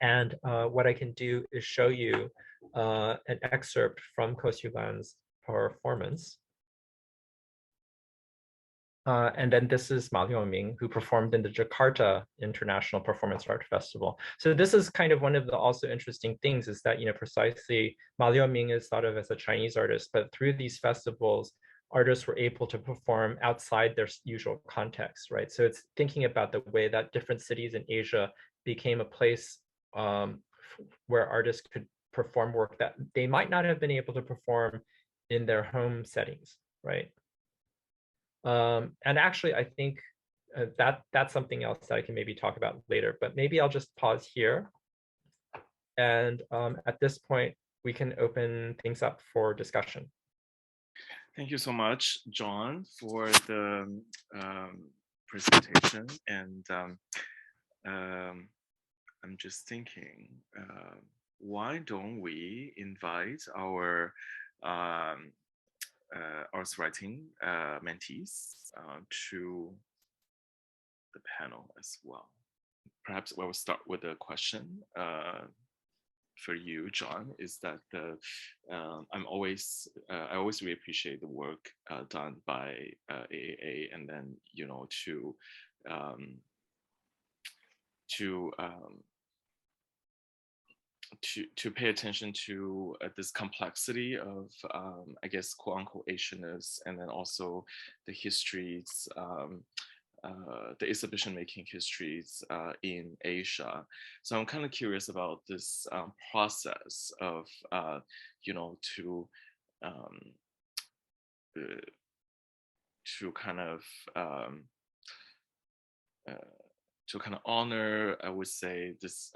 And what I can do is show you an excerpt from Ko Siu-lan's performance. And then this is Ma Liu-ming, who performed in the Jakarta International Performance Art Festival. So this is kind of one of the also interesting things, is that, precisely Ma Liu-ming is thought of as a Chinese artist, but through these festivals, artists were able to perform outside their usual context, right? So it's thinking about the way that different cities in Asia became a place where artists could perform work that they might not have been able to perform in their home settings, right? And actually, I think that's something else that I can maybe talk about later, but maybe I'll just pause here. And at this point, we can open things up for discussion. Thank you so much, John, for the presentation. And I'm just thinking, why don't we invite our arts writing mentees to the panel as well. Perhaps we'll start with a question for you, John, is that I always really appreciate the work done by AAA, and then to pay attention to this complexity of, I guess, quote unquote Asianness, and then also the histories, the exhibition making histories in Asia. So I'm kind of curious about this process of, to kind of honor, I would say, this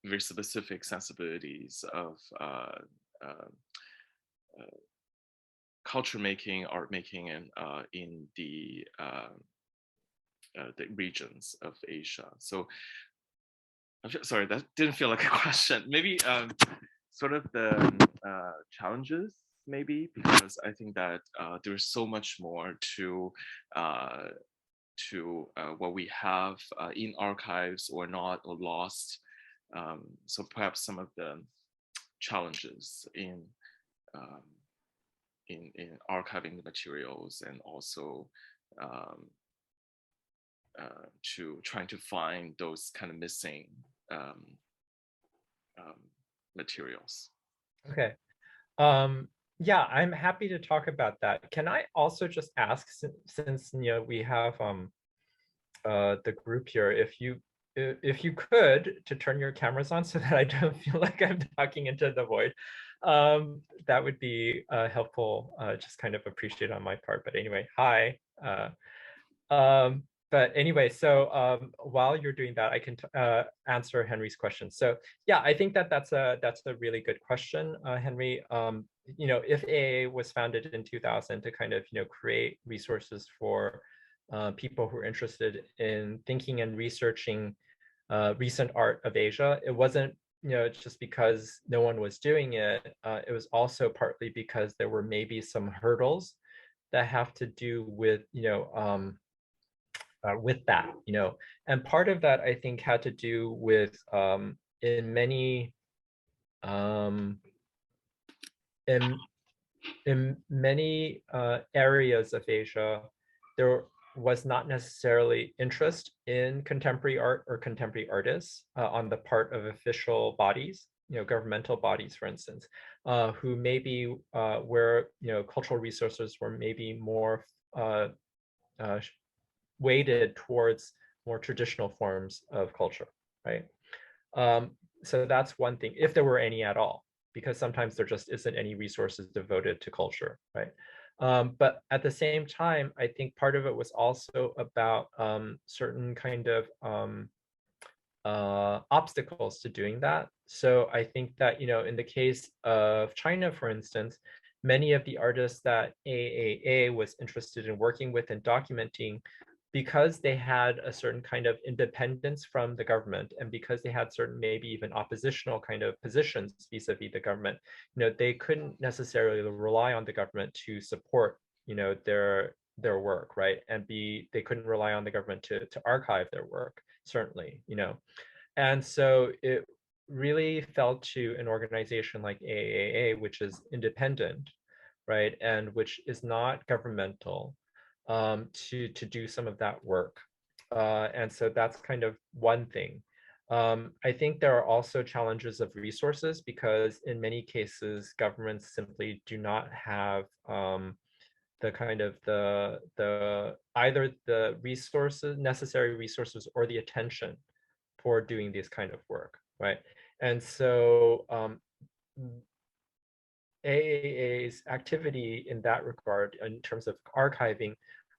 very specific sensibilities of culture making, art making, and in the regions of Asia. So, I'm sorry, that didn't feel like a question. Maybe sort of the challenges, maybe, because I think that there's so much more to what we have in archives or not or lost. So perhaps some of the challenges um, in archiving the materials, and also um, to trying to find those kind of missing um, materials. Okay. Yeah, I'm happy to talk about that. Can I also just ask, since we have the group here, if you could to turn your cameras on so that I don't feel like I'm talking into the void, that would be helpful. Just kind of appreciate on my part. But anyway, hi. But anyway, so while you're doing that, I can answer Henry's question. So yeah, I think that that's a really good question, Henry. If AA was founded in 2000 to kind of create resources for people who are interested in thinking and researching recent art of Asia, it wasn't just because no one was doing it. It was also partly because there were maybe some hurdles that have to do with with that, and part of that I think had to do with in many in many areas of Asia, there was not necessarily interest in contemporary art or contemporary artists on the part of official bodies, governmental bodies, for instance, who maybe where cultural resources were maybe more weighted towards more traditional forms of culture, right? So that's one thing, if there were any at all, because sometimes there just isn't any resources devoted to culture, right? But at the same time, I think part of it was also about certain kind of obstacles to doing that. So I think that, in the case of China, for instance, many of the artists that AAA was interested in working with and documenting, because they had a certain kind of independence from the government, and because they had certain maybe even oppositional kind of positions vis-a-vis the government, they couldn't necessarily rely on the government to support their work, right? And they couldn't rely on the government to archive their work, certainly, and so it really fell to an organization like AAA, which is independent, right, and which is not governmental, to do some of that work. And so that's kind of one thing. I think there are also challenges of resources, because in many cases, governments simply do not have the kind of the either the necessary resources or the attention for doing this kind of work, right? And so AAA's activity in that regard, in terms of archiving,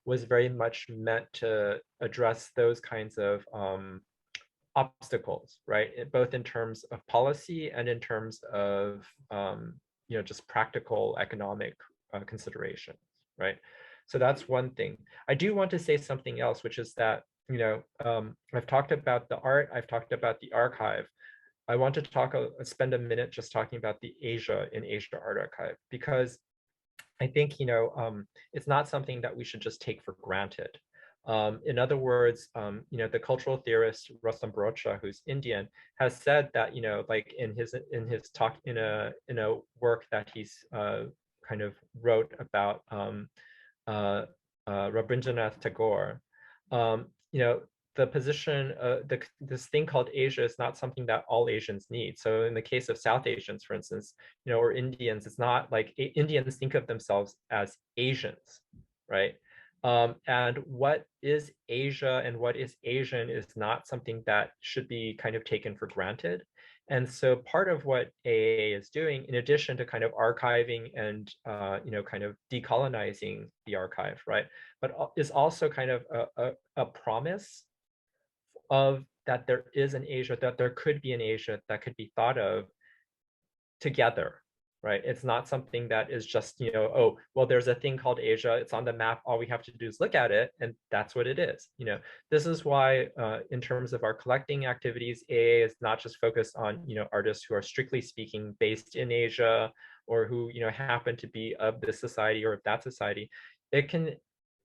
was very much meant to address those kinds of obstacles, right? Both in terms of policy and in terms of just practical economic considerations, right? So that's one thing. I do want to say something else, which is that I've talked about the art, I've talked about the archive. I want to spend a minute just talking about the Asia Art Archive, because I think it's not something that we should just take for granted. In other words, the cultural theorist Rustam Brocha, who's Indian, has said that like in his talk in a work that he's kind of wrote about Rabindranath Tagore, the position, this thing called Asia is not something that all Asians need. So in the case of South Asians, for instance, or Indians, it's not like Indians think of themselves as Asians, right? And what is Asia and what is Asian is not something that should be kind of taken for granted. And so part of what AA is doing, in addition to kind of archiving and kind of decolonizing the archive, right, but is also kind of a promise of that there is an Asia, that there could be an Asia that could be thought of together, right? It's not something that is just, oh, well, there's a thing called Asia. It's on the map. All we have to do is look at it, and that's what it is. This is why, in terms of our collecting activities, AA is not just focused on, artists who are strictly speaking based in Asia, or who, happen to be of this society or of that society. It can,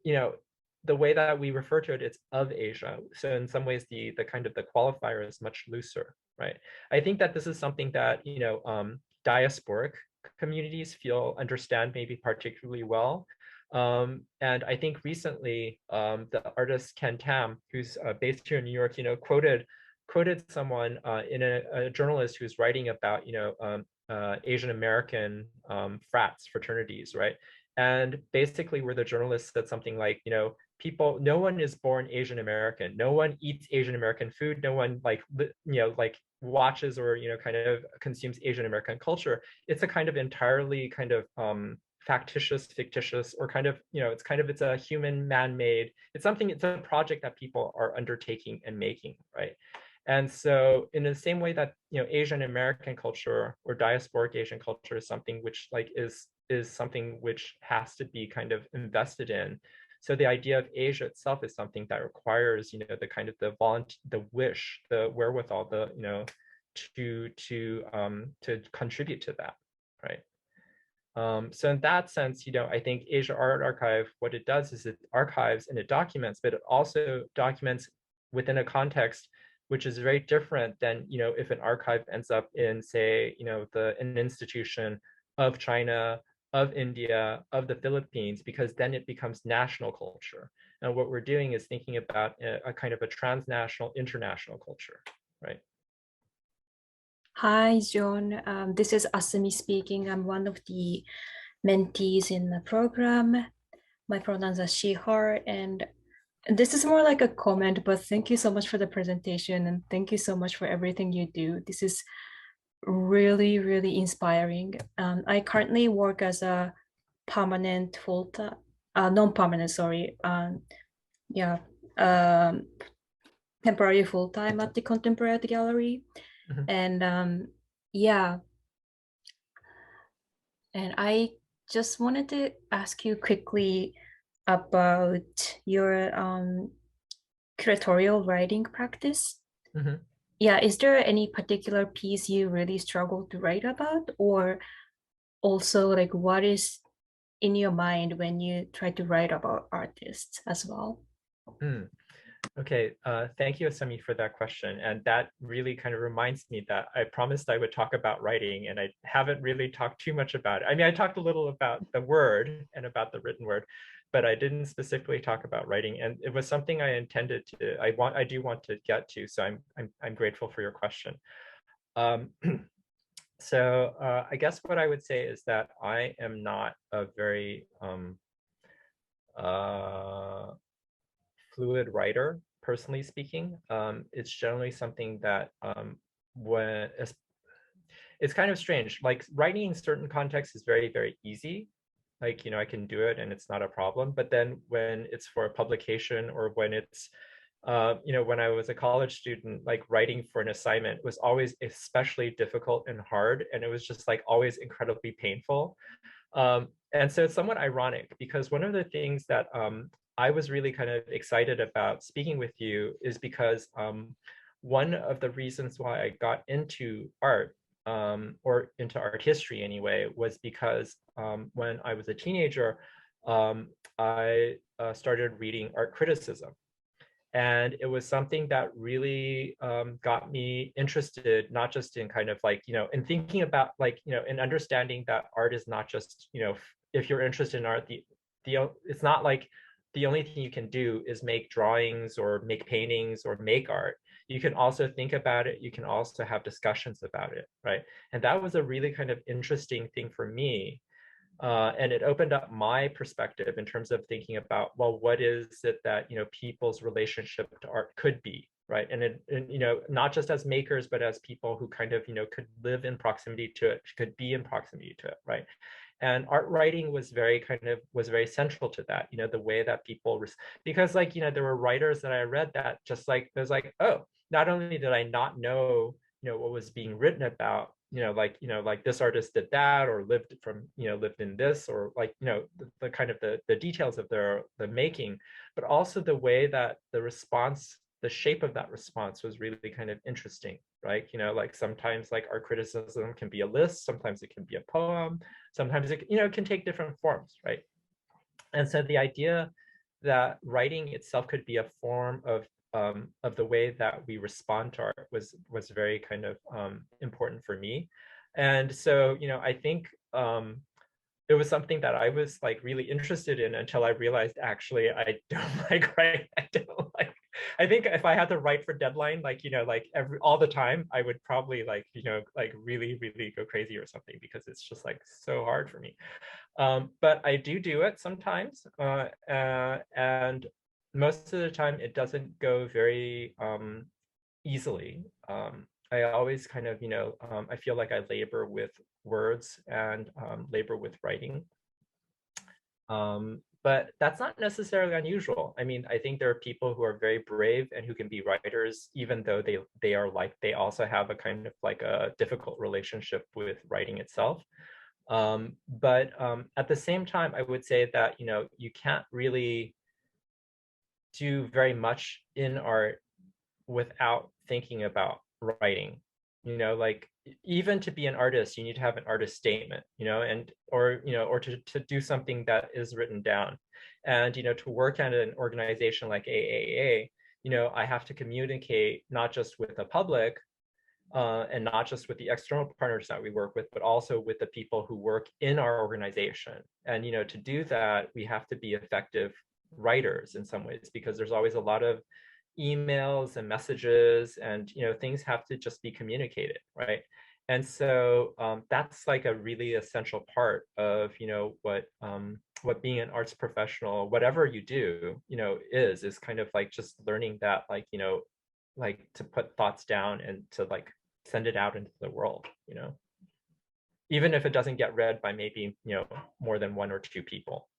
the way that we refer to it, it's of Asia. So in some ways, the kind of the qualifier is much looser, right? I think that this is something that, diasporic communities understand maybe particularly well. And I think recently, the artist Ken Tam, who's based here in New York, quoted someone in a journalist who's writing about, Asian American fraternities, right? And basically, where the journalist said something like, no one is born Asian American. No one eats Asian American food. No one like watches or kind of consumes Asian American culture. It's a kind of entirely kind of factitious, fictitious, or kind of it's a human man-made. It's a project that people are undertaking and making, right? And so in the same way that Asian American culture or diasporic Asian culture is something which is something which has to be kind of invested in. So the idea of Asia itself is something that requires, the kind of the wish, the wherewithal, to contribute to that, right? So in that sense, I think Asia Art Archive, what it does is it archives and it documents, but it also documents within a context which is very different than, if an archive ends up in, say, an institution of China, of India, of the Philippines, because then it becomes national culture. And what we're doing is thinking about a kind of a transnational, international culture, right? Hi, John. This is Asumi speaking. I'm one of the mentees in the program. My pronouns are she, her, and this is more like a comment, but thank you so much for the presentation, and thank you so much for everything you do. This is really, really inspiring. I currently work as a permanent full-time, non-permanent, sorry. Yeah, temporary full-time at the Contemporary Art Gallery. Mhm. And yeah, and I just wanted to ask you quickly about your curatorial writing practice. Mhm. Yeah, is there any particular piece you really struggle to write about, or also like what is in your mind when you try to write about artists as well? Okay, thank you, Asami, for that question. And that really kind of reminds me that I promised I would talk about writing, and I haven't really talked too much about it. I mean, I talked a little about the word and about the written word, but I didn't specifically talk about writing. And it was something I intended to. I do want to get to. So I'm grateful for your question. So I guess what I would say is that I am not a very fluid writer, personally speaking. It's generally something that when it's kind of strange. Like writing in certain contexts is very, very easy. Like, I can do it and it's not a problem. But then when it's for a publication, or when it's when I was a college student, like writing for an assignment was always especially difficult and hard. And it was just like always incredibly painful. And so it's somewhat ironic, because one of the things that I was really kind of excited about speaking with you is because one of the reasons why I got into art, or into art history anyway, was because when I was a teenager, I started reading art criticism. And it was something that really got me interested, not just in kind of like, in thinking about like, in understanding that art is not just, if you're interested in art, it's not like the only thing you can do is make drawings or make paintings or make art. You can also think about it. You can also have discussions about it, right? And that was a really kind of interesting thing for me. And it opened up my perspective in terms of thinking about, well, what is it that people's relationship to art could be, right? And not just as makers, but as people who kind of could live in proximity to it, could be in proximity to it, right? And art writing was very central to that, the way that people, because like there were writers that I read that just like, it was like, oh, not only did I not know what was being written about, like this artist did that, or lived in this, or like, the kind of the details of the making, but also the way that the response, the shape of that response was really kind of interesting, right? Like sometimes like art criticism can be a list, sometimes it can be a poem, sometimes it, can take different forms, right? And so the idea that writing itself could be a form of the way that we respond to art was very kind of important for me. And so, I think it was something that I was like really interested in until I realized actually I don't like writing. I think if I had to write for deadline, like, like all the time, I would probably like, like really, really go crazy or something, because it's just like so hard for me. But I do it sometimes, and most of the time it doesn't go very easily. I always kind of, I feel like I labor with words and labor with writing. But that's not necessarily unusual. I mean, I think there are people who are very brave and who can be writers, even though they also have a kind of like a difficult relationship with writing itself. But at the same time, I would say that, you can't really do very much in art without thinking about writing. Like even to be an artist, you need to have an artist statement, or to do something that is written down. And, to work at an organization like AAA, I have to communicate not just with the public, and not just with the external partners that we work with, but also with the people who work in our organization. And, to do that, we have to be effective writers in some ways, because there's always a lot of emails and messages, and, things have to just be communicated, right? And so that's like a really essential part of, what being an arts professional, whatever you do, is kind of like just learning that, like, like to put thoughts down and to like send it out into the world, even if it doesn't get read by maybe, more than one or two people.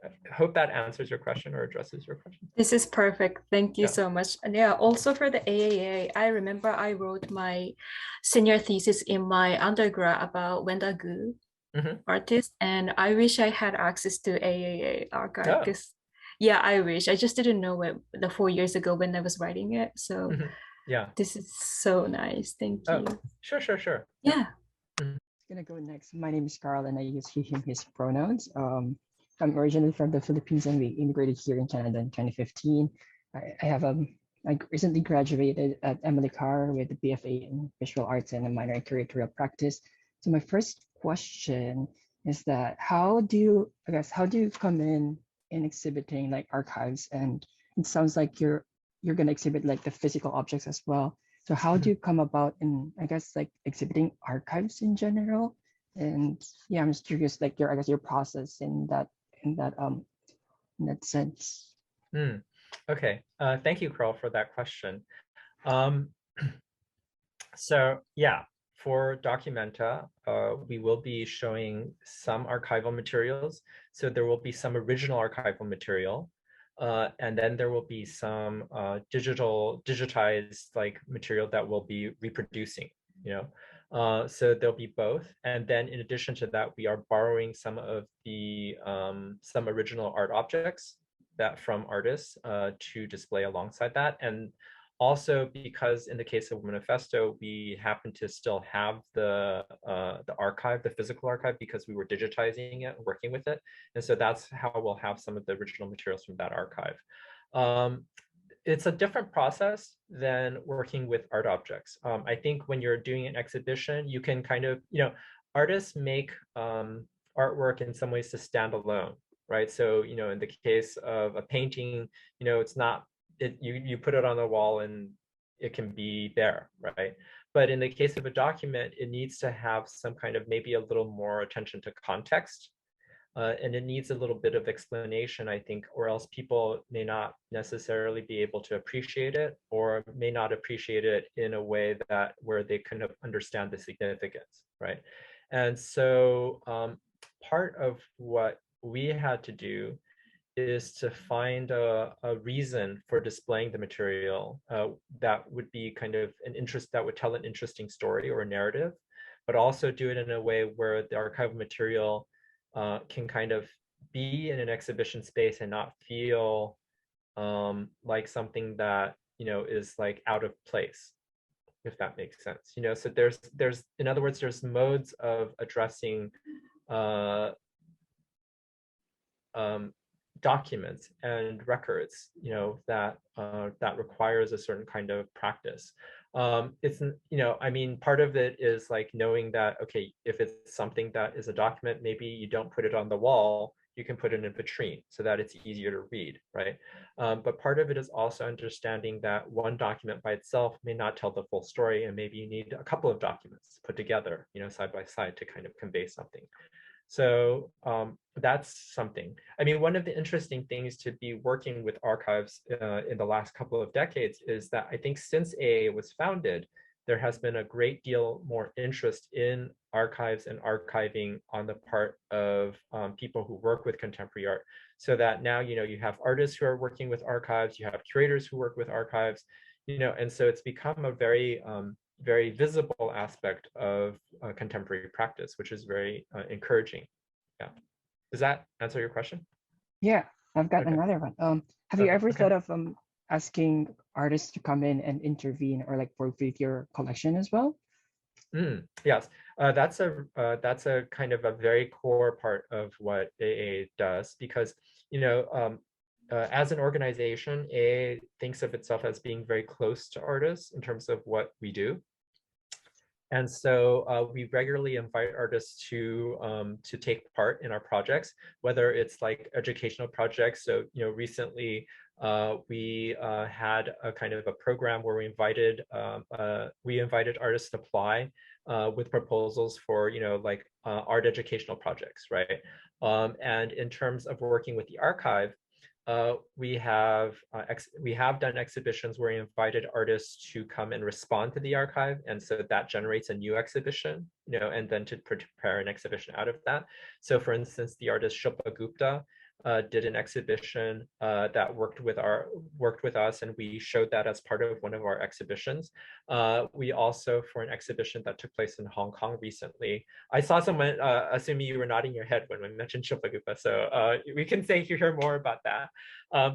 I hope that answers your question or addresses your question. This is perfect. Thank you so much. And yeah, also for the AAA, I remember I wrote my senior thesis in my undergrad about Wenda Gu, artist, and I wish I had access to AAA archive, because yeah, I wish. I just didn't know it the 4 years ago when I was writing it. So yeah, this is so nice. Thank you. Sure. Yeah. I'm gonna go next. My name is Carl, and I use he, him, his pronouns. I'm originally from the Philippines, and we immigrated here in Canada in 2015. I recently graduated at Emily Carr with a BFA in Visual Arts and a minor in curatorial practice. So my first question is that how do you come in exhibiting like archives? And it sounds like you're gonna exhibit like the physical objects as well. So how do you come about in, like exhibiting archives in general? And yeah, I'm just curious, like your process in that sense. Okay, thank you, Carl, for that question. So yeah, for Documenta, we will be showing some archival materials. So there will be some original archival material, and then there will be some digitized like material that we'll be reproducing, so there'll be both. And then in addition to that, we are borrowing some of the some original art objects that from artists to display alongside that. And also because in the case of Womanifesto, we happen to still have the archive, the physical archive, because we were digitizing it and working with it. And so that's how we'll have some of the original materials from that archive. It's a different process than working with art objects. I think when you're doing an exhibition, you can kind of, artists make artwork in some ways to stand alone, right? So, in the case of a painting, it's not, you put it on the wall and it can be there, right? But in the case of a document, it needs to have some kind of maybe a little more attention to context. And it needs a little bit of explanation, I think, or else people may not necessarily be able to appreciate it, or may not appreciate it in a way that where they kind of understand the significance, right? And so part of what we had to do is to find a reason for displaying the material that would be kind of an interest, that would tell an interesting story or a narrative, but also do it in a way where the archival material can kind of be in an exhibition space and not feel like something that, you know, is like out of place, if that makes sense. You know, so there's in other words, there's modes of addressing documents and records, you know, that that requires a certain kind of practice. It's, you know, I mean, part of it is like knowing that, okay, if it's something that is a document, maybe you don't put it on the wall, you can put it in a vitrine so that it's easier to read, right? But part of it is also understanding that one document by itself may not tell the full story, and maybe you need a couple of documents put together, you know, side by side to kind of convey something. So that's something. I mean, one of the interesting things to be working with archives in the last couple of decades is that I think since AA was founded, there has been a great deal more interest in archives and archiving on the part of people who work with contemporary art. So that now, you know, you have artists who are working with archives, you have curators who work with archives, you know, and so it's become a very very visible aspect of contemporary practice, which is very encouraging. Yeah. Does that answer your question? Yeah, I've got another one. Have you ever thought of asking artists to come in and intervene or like work with your collection as well? Yes, that's a kind of a very core part of what AA does, because, you know, as an organization, AA thinks of itself as being very close to artists in terms of what we do. And so we regularly invite artists to take part in our projects, whether it's like educational projects. So, you know, recently we had a kind of a program where we invited artists to apply with proposals for, you know, like art educational projects, right? And in terms of working with the archive, we have done exhibitions where we invited artists to come and respond to the archive, and so that generates a new exhibition, you know, and then to prepare an exhibition out of that. So, for instance, the artist Shilpa Gupta did an exhibition that worked with us, and we showed that as part of one of our exhibitions. We also, for an exhibition that took place in Hong Kong recently, I saw someone, assuming you were nodding your head when we mentioned Shilpa Gupta, so we can hear more about that.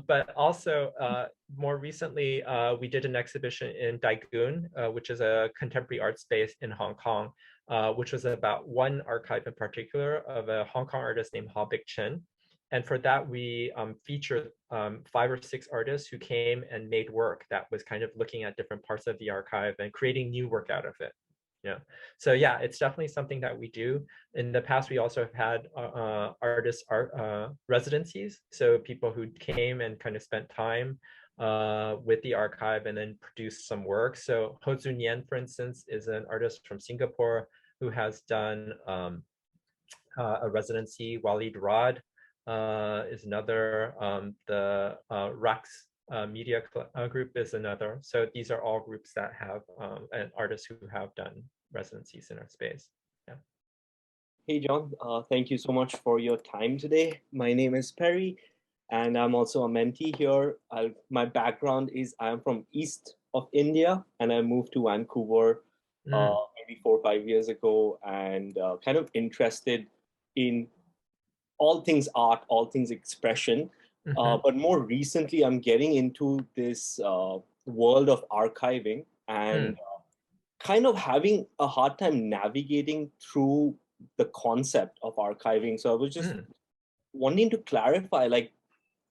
But also, more recently, we did an exhibition in Daegun, which is a contemporary art space in Hong Kong, which was about one archive in particular of a Hong Kong artist named Ha Bik Chen. And for that, we featured 5 or 6 artists who came and made work that was kind of looking at different parts of the archive and creating new work out of it. Yeah. So yeah, it's definitely something that we do. In the past, we also have had artist residencies. So people who came and kind of spent time with the archive and then produced some work. So Ho Zun Yen, for instance, is an artist from Singapore who has done a residency. Walid Rad is another. The Rax Media Group is another. So these are all groups that have and artists who have done residencies in our space. Yeah. Hey, John, thank you so much for your time today. My name is Perry, and I'm also a mentee here. My background is I'm from east of India, and I moved to Vancouver maybe 4 or 5 years ago, and kind of interested in all things art, all things expression. But more recently, I'm getting into this world of archiving and kind of having a hard time navigating through the concept of archiving. So I was just wanting to clarify, like,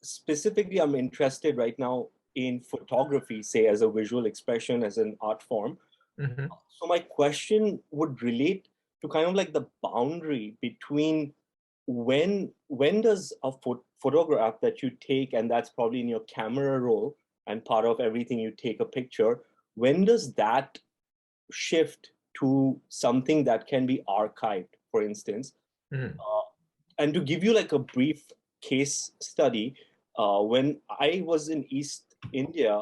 specifically, I'm interested right now in photography, say, as a visual expression, as an art form. So my question would relate to kind of like the boundary between when does a photograph that you take, and that's probably in your camera roll and part of everything you take a picture, when does that shift to something that can be archived, for instance? And to give you like a brief case study, when I was in East India,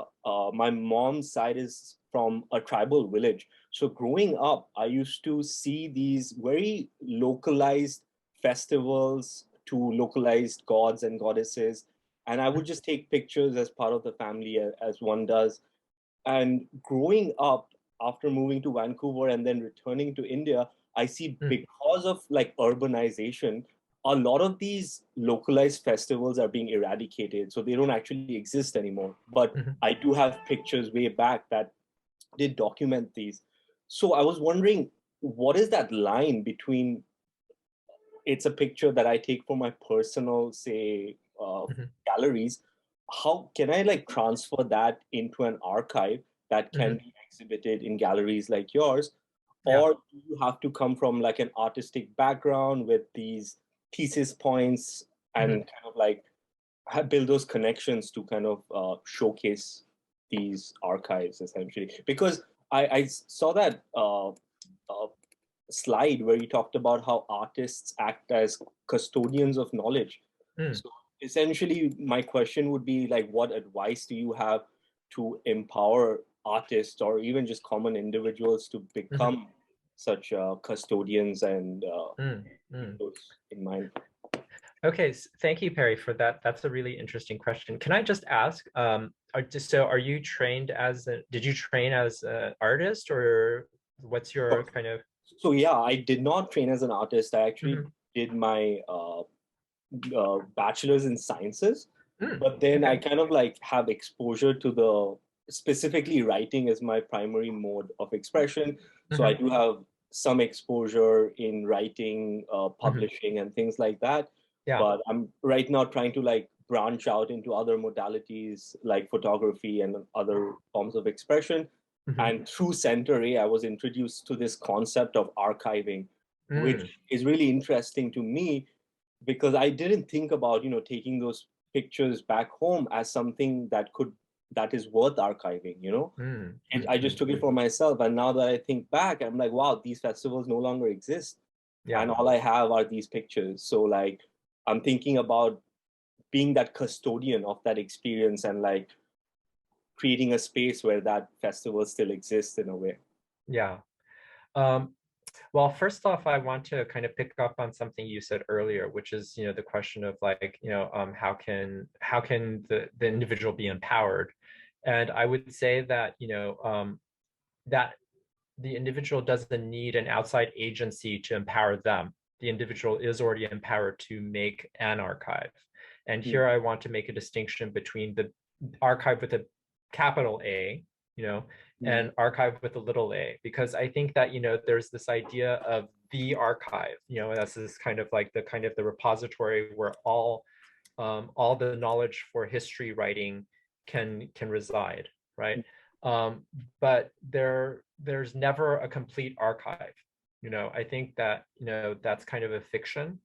my mom's side is from a tribal village. So growing up, I used to see these very localized festivals to localized gods and goddesses. And I would just take pictures as part of the family, as one does. And growing up, after moving to Vancouver and then returning to India, I see because of like urbanization, a lot of these localized festivals are being eradicated. So they don't actually exist anymore. But I do have pictures way back that did document these. So I was wondering, what is that line between it's a picture that I take for my personal, say, galleries. How can I like transfer that into an archive that can be exhibited in galleries like yours? Or do you have to come from like an artistic background with these thesis points and kind of like build those connections to kind of showcase these archives essentially? Because I saw that slide where you talked about how artists act as custodians of knowledge. So essentially, my question would be like, what advice do you have to empower artists or even just common individuals to become such custodians and those in mind? Okay, thank you, Perry, for that. That's a really interesting question. Can I just ask, are you trained as did you train as an artist, or what's your kind of? So yeah, I did not train as an artist. I actually did my bachelor's in sciences, but then I kind of like have exposure to the specifically writing as my primary mode of expression. So I do have some exposure in writing, publishing, and things like that. But I'm right now trying to like branch out into other modalities like photography and other forms of expression. And through Center A, I was introduced to this concept of archiving, which is really interesting to me because I didn't think about, taking those pictures back home as something that is worth archiving, And I just took it for myself. And now that I think back, I'm like, wow, these festivals no longer exist. And all I have are these pictures. So like, I'm thinking about being that custodian of that experience and like creating a space where that festival still exists in a way. Yeah. Well, first off, I want to kind of pick up on something you said earlier, which is, the question of like, how can the individual be empowered? And I would say that, that the individual doesn't need an outside agency to empower them. The individual is already empowered to make an archive. And here I want to make a distinction between the archive with a capital A, and archive with a little a, because I think that, there's this idea of the archive, that's this kind of like the repository where all the knowledge for history writing can reside, right? But there's never a complete archive. I think that, that's kind of a fiction.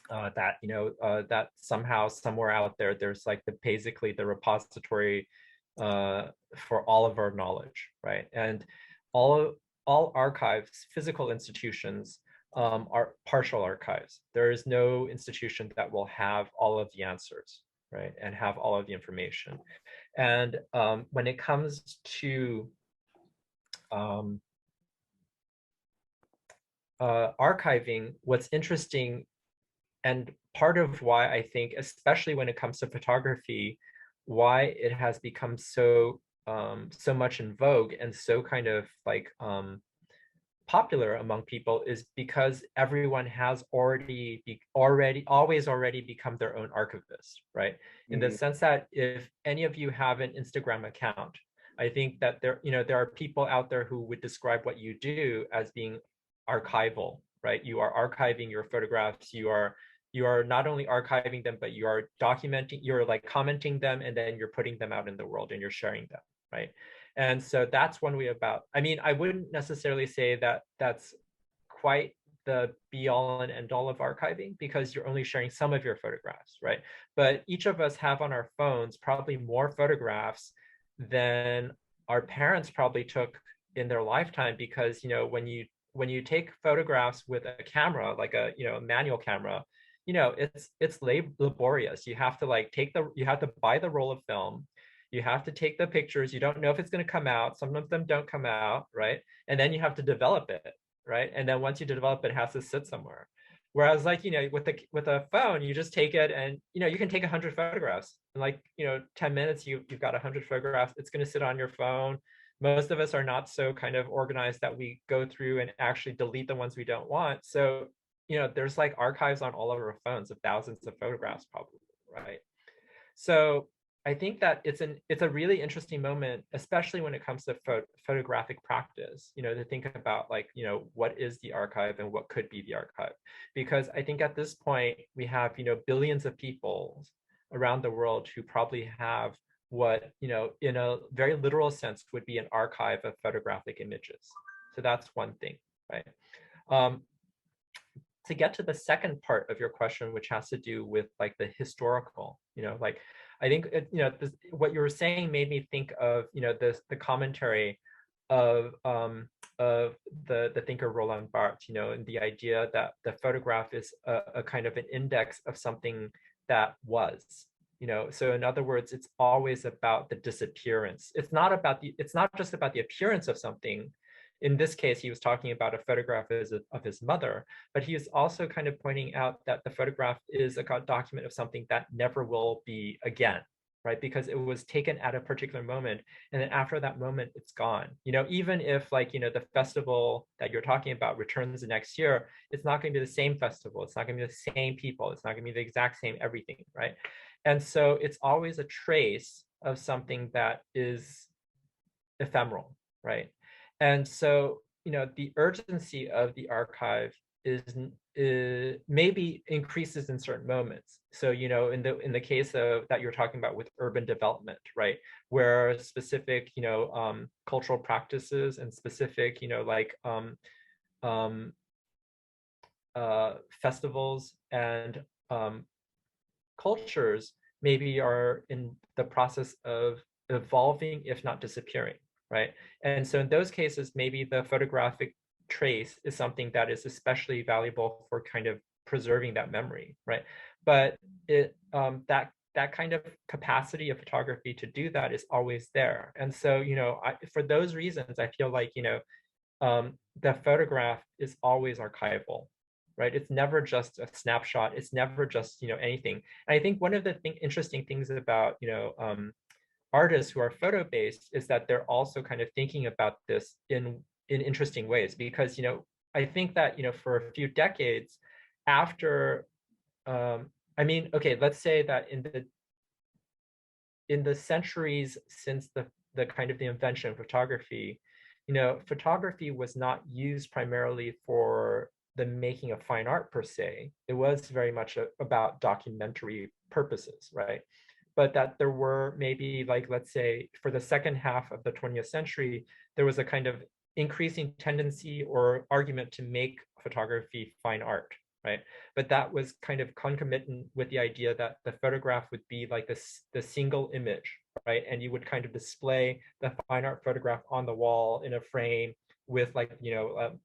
That somehow somewhere out there, there's like basically the repository for all of our knowledge, right? And all archives, physical institutions, are partial archives. There is no institution that will have all of the answers, right? And have all of the information. And when it comes to archiving, what's interesting, and part of why I think, especially when it comes to photography, why it has become so much in vogue and so kind of like popular among people is because everyone has already become their own archivist, right? In the sense that if any of you have an Instagram account, I think that there are people out there who would describe what you do as being archival, right? You are archiving your photographs. You are not only archiving them, but you are documenting, you're like commenting them, and then you're putting them out in the world and you're sharing them, right? And so that's one way about, I wouldn't necessarily say that that's quite the be all and end all of archiving, because you're only sharing some of your photographs, right? But each of us have on our phones probably more photographs than our parents probably took in their lifetime, because, when you take photographs with a camera, like a manual camera, it's laborious. You have to you have to buy the roll of film. You have to take the pictures. You don't know if it's going to come out. Some of them don't come out, right? And then you have to develop it, right? And then once you develop it, it has to sit somewhere. Whereas like, with a phone, you just take it and, you can take 100 photographs in like, 10 minutes, you've got 100 photographs. It's going to sit on your phone. Most of us are not so kind of organized that we go through and actually delete the ones we don't want. So, there's like archives on all of our phones of thousands of photographs probably, right? So I think that it's a really interesting moment, especially when it comes to photographic practice, to think about like, what is the archive and what could be the archive? Because I think at this point we have, billions of people around the world who probably have what, in a very literal sense would be an archive of photographic images. So that's one thing, right? To get to the second part of your question, which has to do with like the historical, like I think what you were saying made me think of the commentary of the thinker Roland Barthes, and the idea that the photograph is a kind of an index of something that was. So in other words, it's always about the disappearance. It's not just about the appearance of something. In this case, he was talking about a photograph of his mother, but he is also kind of pointing out that the photograph is a document of something that never will be again, right? Because it was taken at a particular moment, and then after that moment, it's gone. Even if like, the festival that you're talking about returns the next year, it's not going to be the same festival. It's not going to be the same people. It's not going to be the exact same everything, right? And so it's always a trace of something that is ephemeral, right? And so, the urgency of the archive is maybe increases in certain moments. So, in the case of that you're talking about with urban development, right, where specific, cultural practices and specific, festivals and cultures maybe are in the process of evolving, if not disappearing, right? And so in those cases, maybe the photographic trace is something that is especially valuable for kind of preserving that memory, right? But that kind of capacity of photography to do that is always there. And so, for those reasons, I feel like, the photograph is always archival, right? It's never just a snapshot. It's never just, anything. And I think one of the interesting things about, artists who are photo-based is that they're also kind of thinking about this in interesting ways, because I think that for a few decades after let's say that in the centuries since the kind of the invention of photography, photography was not used primarily for the making of fine art per se. It was very much about documentary purposes, right? But that there were maybe, like, let's say for the second half of the 20th century, there was a kind of increasing tendency or argument to make photography fine art, right? But that was kind of concomitant with the idea that the photograph would be like the single image, right? And you would kind of display the fine art photograph on the wall in a frame with like,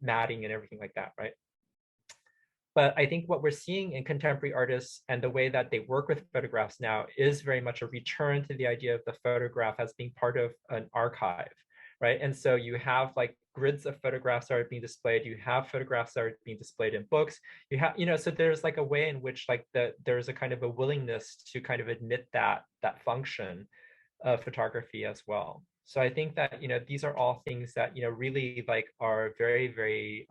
matting and everything like that, right? But I think what we're seeing in contemporary artists and the way that they work with photographs now is very much a return to the idea of the photograph as being part of an archive, right? And so you have like grids of photographs that are being displayed. You have photographs that are being displayed in books. You have, so there's like a way in which like there's a kind of a willingness to kind of admit that function of photography as well. So I think that, these are all things that, really like are very, very,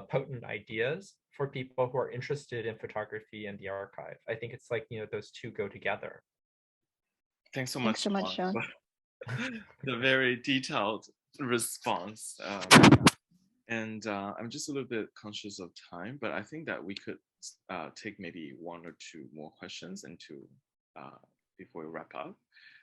potent ideas for people who are interested in photography and the archive. I think it's like, those two go together. Thanks so much, John. The very detailed response. And I'm just a little bit conscious of time, but I think that we could take maybe one or two more questions before we wrap up.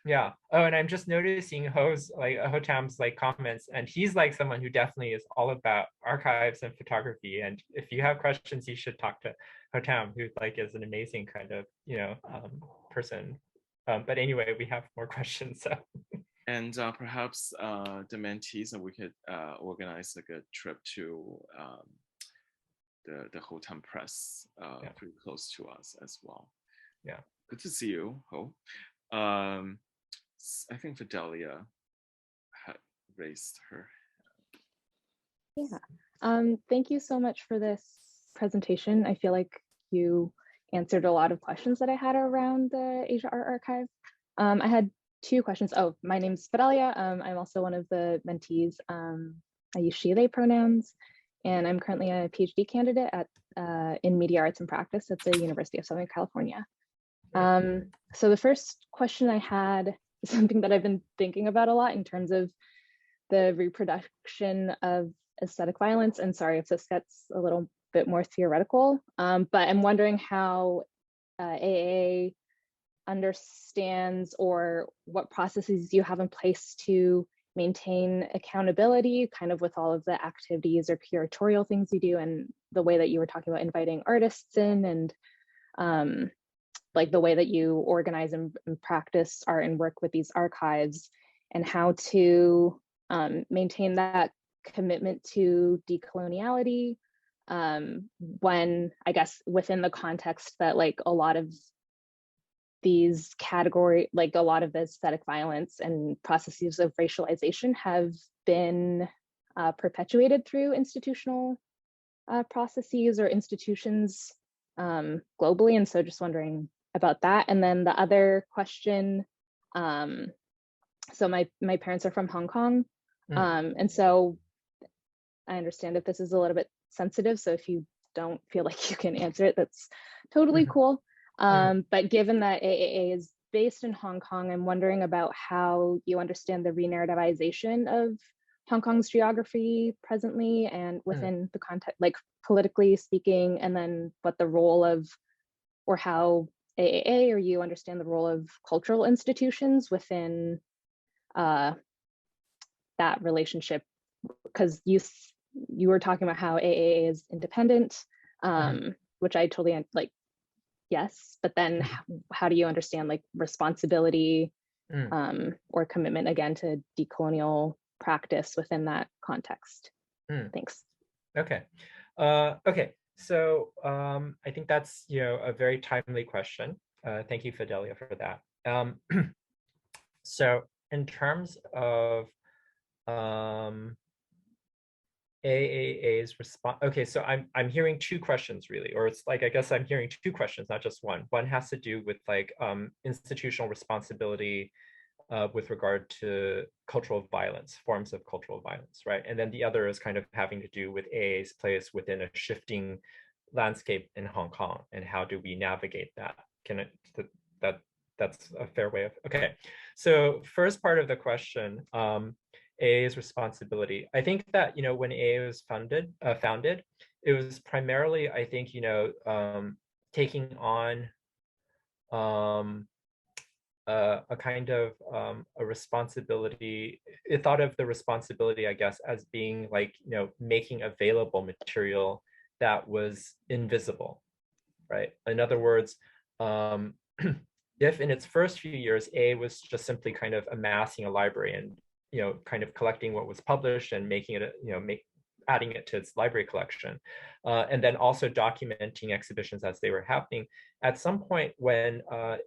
Yeah. Oh, and I'm just noticing Hotam's like comments, and he's like someone who definitely is all about archives and photography. And if you have questions, you should talk to Hotam, who like is an amazing kind of person. But anyway, we have more questions. So. And perhaps the mentees, and we could organize like a trip to the Hotam Press, pretty close to us as well. Yeah. Good to see you, Ho. I think Fidelia had raised her hand. Yeah. Thank you so much for this presentation. I feel like you answered a lot of questions that I had around the Asia Art Archive. I had two questions. Oh, my name's Fidelia. I'm also one of the mentees. I use she, they pronouns, and I'm currently a PhD candidate in media arts and practice at the University of Southern California. So the first question I had is something that I've been thinking about a lot in terms of the reproduction of aesthetic violence. And sorry if this gets a little bit more theoretical, but I'm wondering how AAA understands or what processes you have in place to maintain accountability kind of with all of the activities or curatorial things you do, and the way that you were talking about inviting artists in, and like the way that you organize and practice art and work with these archives, and how to maintain that commitment to decoloniality when, I guess, within the context that like a lot of these category, like a lot of the aesthetic violence and processes of racialization have been perpetuated through institutional processes or institutions globally. And so just wondering about that. And then the other question, so my parents are from Hong Kong. And so I understand if this is a little bit sensitive, so if you don't feel like you can answer it, that's totally cool. But given that AAA is based in Hong Kong, I'm wondering about how you understand the re-narrativization of Hong Kong's geography presently and within the context, like politically speaking, and then what the role of, or how AAA or you understand the role of cultural institutions within that relationship, because you were talking about how AAA is independent, which I totally like. Yes, but then how do you understand like responsibility or commitment again to decolonial practice within that context? Thanks. Okay. Okay. So I think that's a very timely question. Thank you, Fidelia, for that. So in terms of AAA's response. Okay, so I'm hearing two questions really, or it's like I guess I'm hearing two questions, not just one. One has to do with like institutional responsibility with regard to cultural violence, forms of cultural violence, right? And then the other is kind of having to do with AAA's place within a shifting landscape in Hong Kong, and how do we navigate that? That's a fair way of, okay. So first part of the question, AA's responsibility. I think that when AA was founded, it was primarily, I think, taking on a kind of a responsibility. It thought of the responsibility, I guess, as being like making available material that was invisible, right? In other words, if in its first few years AA was just simply kind of amassing a library and kind of collecting what was published and making it, adding it to its library collection, and then also documenting exhibitions as they were happening. At some point when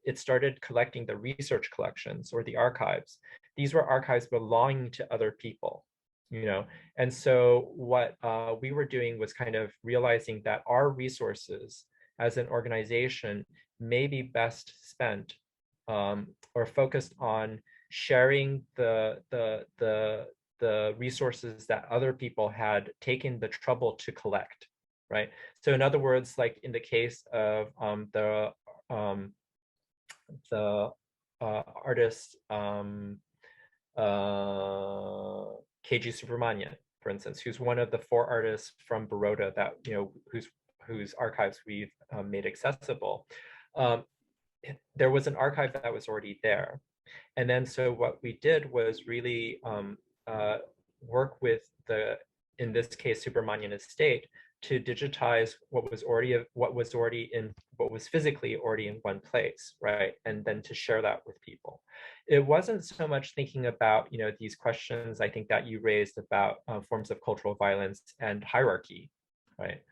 it started collecting the research collections or the archives, these were archives belonging to other people, and so what we were doing was kind of realizing that our resources as an organization may be best spent or focused on sharing the resources that other people had taken the trouble to collect, right? So in other words, like in the case of the artist KG Subramanian, for instance, who's one of the 4 artists from Baroda that whose archives we've made accessible. There was an archive that was already there. And then so what we did was really work with in this case, Subramanian estate to digitize what was physically already in one place, right? And then to share that with people. It wasn't so much thinking about, these questions I think that you raised about forms of cultural violence and hierarchy, right?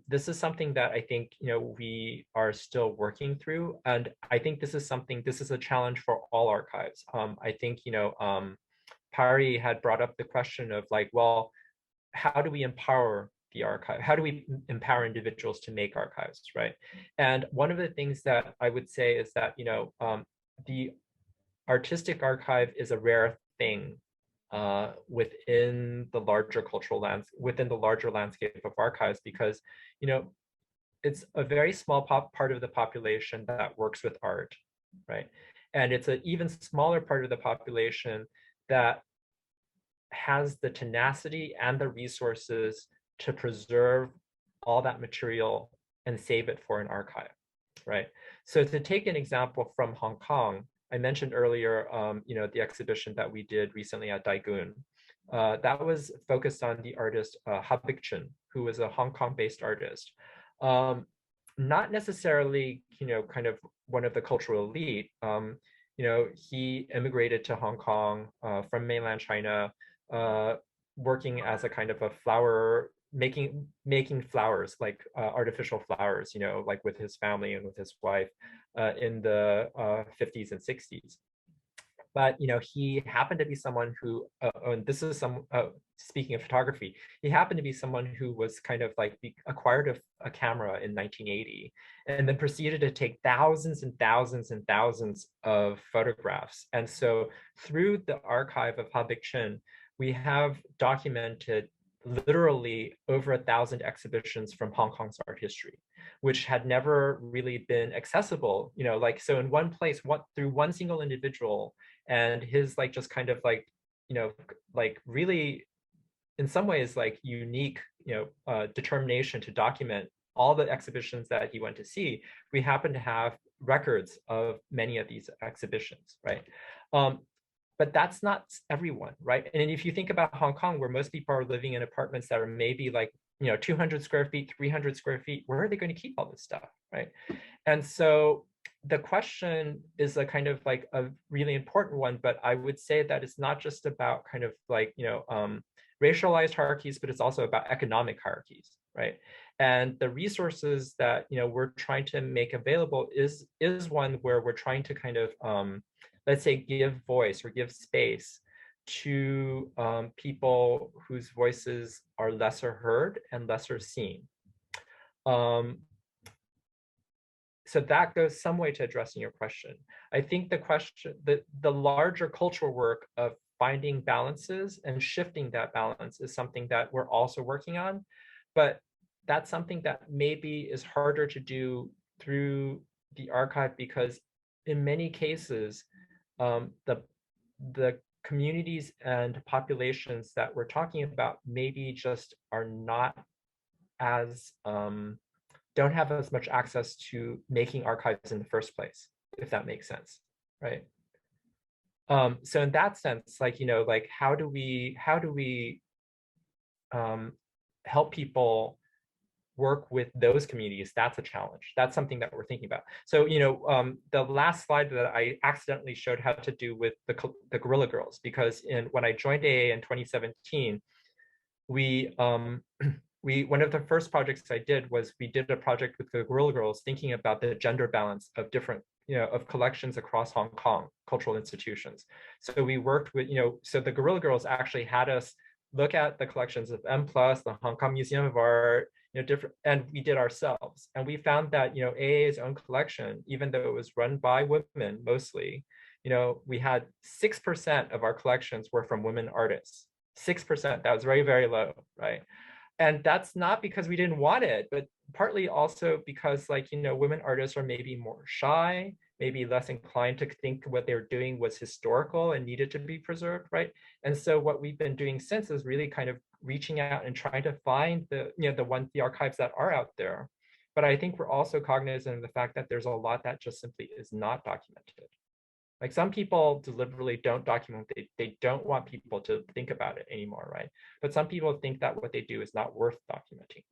This is something that I think we are still working through, and I think this is a challenge for all archives. I think Pari had brought up the question of like, well, how do we empower the archive? How do we empower individuals to make archives, right? And one of the things that I would say is that, the artistic archive is a rare thing within the larger within the larger landscape of archives, because, it's a very small part of the population that works with art, right? And it's an even smaller part of the population that has the tenacity and the resources to preserve all that material and save it for an archive, right? So to take an example from Hong Kong, I mentioned earlier, the exhibition that we did recently at Daegun. That was focused on the artist Ha Bik-chun, who was a Hong Kong-based artist. Not necessarily, kind of one of the cultural elite. He immigrated to Hong Kong from mainland China, working as a kind of a flower, making flowers, like artificial flowers, like with his family and with his wife in the 50s and 60s. But he happened to be someone who, and this is speaking of photography, he happened to be someone who was kind of like acquired a camera in 1980, and then proceeded to take thousands and thousands and thousands of photographs. And so through the archive of Ha Bik-chun, we have documented literally over 1,000 exhibitions from Hong Kong's art history, which had never really been accessible, so in one place, through one single individual, and his just kind of really, in some ways, unique, determination to document all the exhibitions that he went to see. We happen to have records of many of these exhibitions, right? But that's not everyone, right? And if you think about Hong Kong, where most people are living in apartments that are maybe 200 square feet, 300 square feet, where are they going to keep all this stuff, right? And so the question is a kind of a really important one, but I would say that it's not just about kind of racialized hierarchies, but it's also about economic hierarchies, right? And the resources that we're trying to make available is one where we're trying to kind of let's say give voice or give space to people whose voices are lesser heard and lesser seen. So that goes some way to addressing your question. I think the larger cultural work of finding balances and shifting that balance is something that we're also working on, but that's something that maybe is harder to do through the archive, because in many cases, the communities and populations that we're talking about maybe just are not as don't have as much access to making archives in the first place, if that makes sense, right? So in that sense, how do we help people work with those communities? That's a challenge. That's something that we're thinking about. So, the last slide that I accidentally showed had to do with the Guerrilla Girls, because when I joined AA in 2017, one of the first projects I did was we did a project with the Guerrilla Girls thinking about the gender balance of different, of collections across Hong Kong cultural institutions. So we worked with, so the Guerrilla Girls actually had us look at the collections of M+, the Hong Kong Museum of Art, different, and we did ourselves. And we found that, AA's own collection, even though it was run by women mostly, we had 6% of our collections were from women artists. 6%, that was very, very low, right? And that's not because we didn't want it, but partly also because women artists are maybe more shy, maybe less inclined to think what they're doing was historical and needed to be preserved, right? And so what we've been doing since is really kind of reaching out and trying to find the archives that are out there. But I think we're also cognizant of the fact that there's a lot that just simply is not documented. Like some people deliberately don't document, they don't want people to think about it anymore, right? But some people think that what they do is not worth documenting.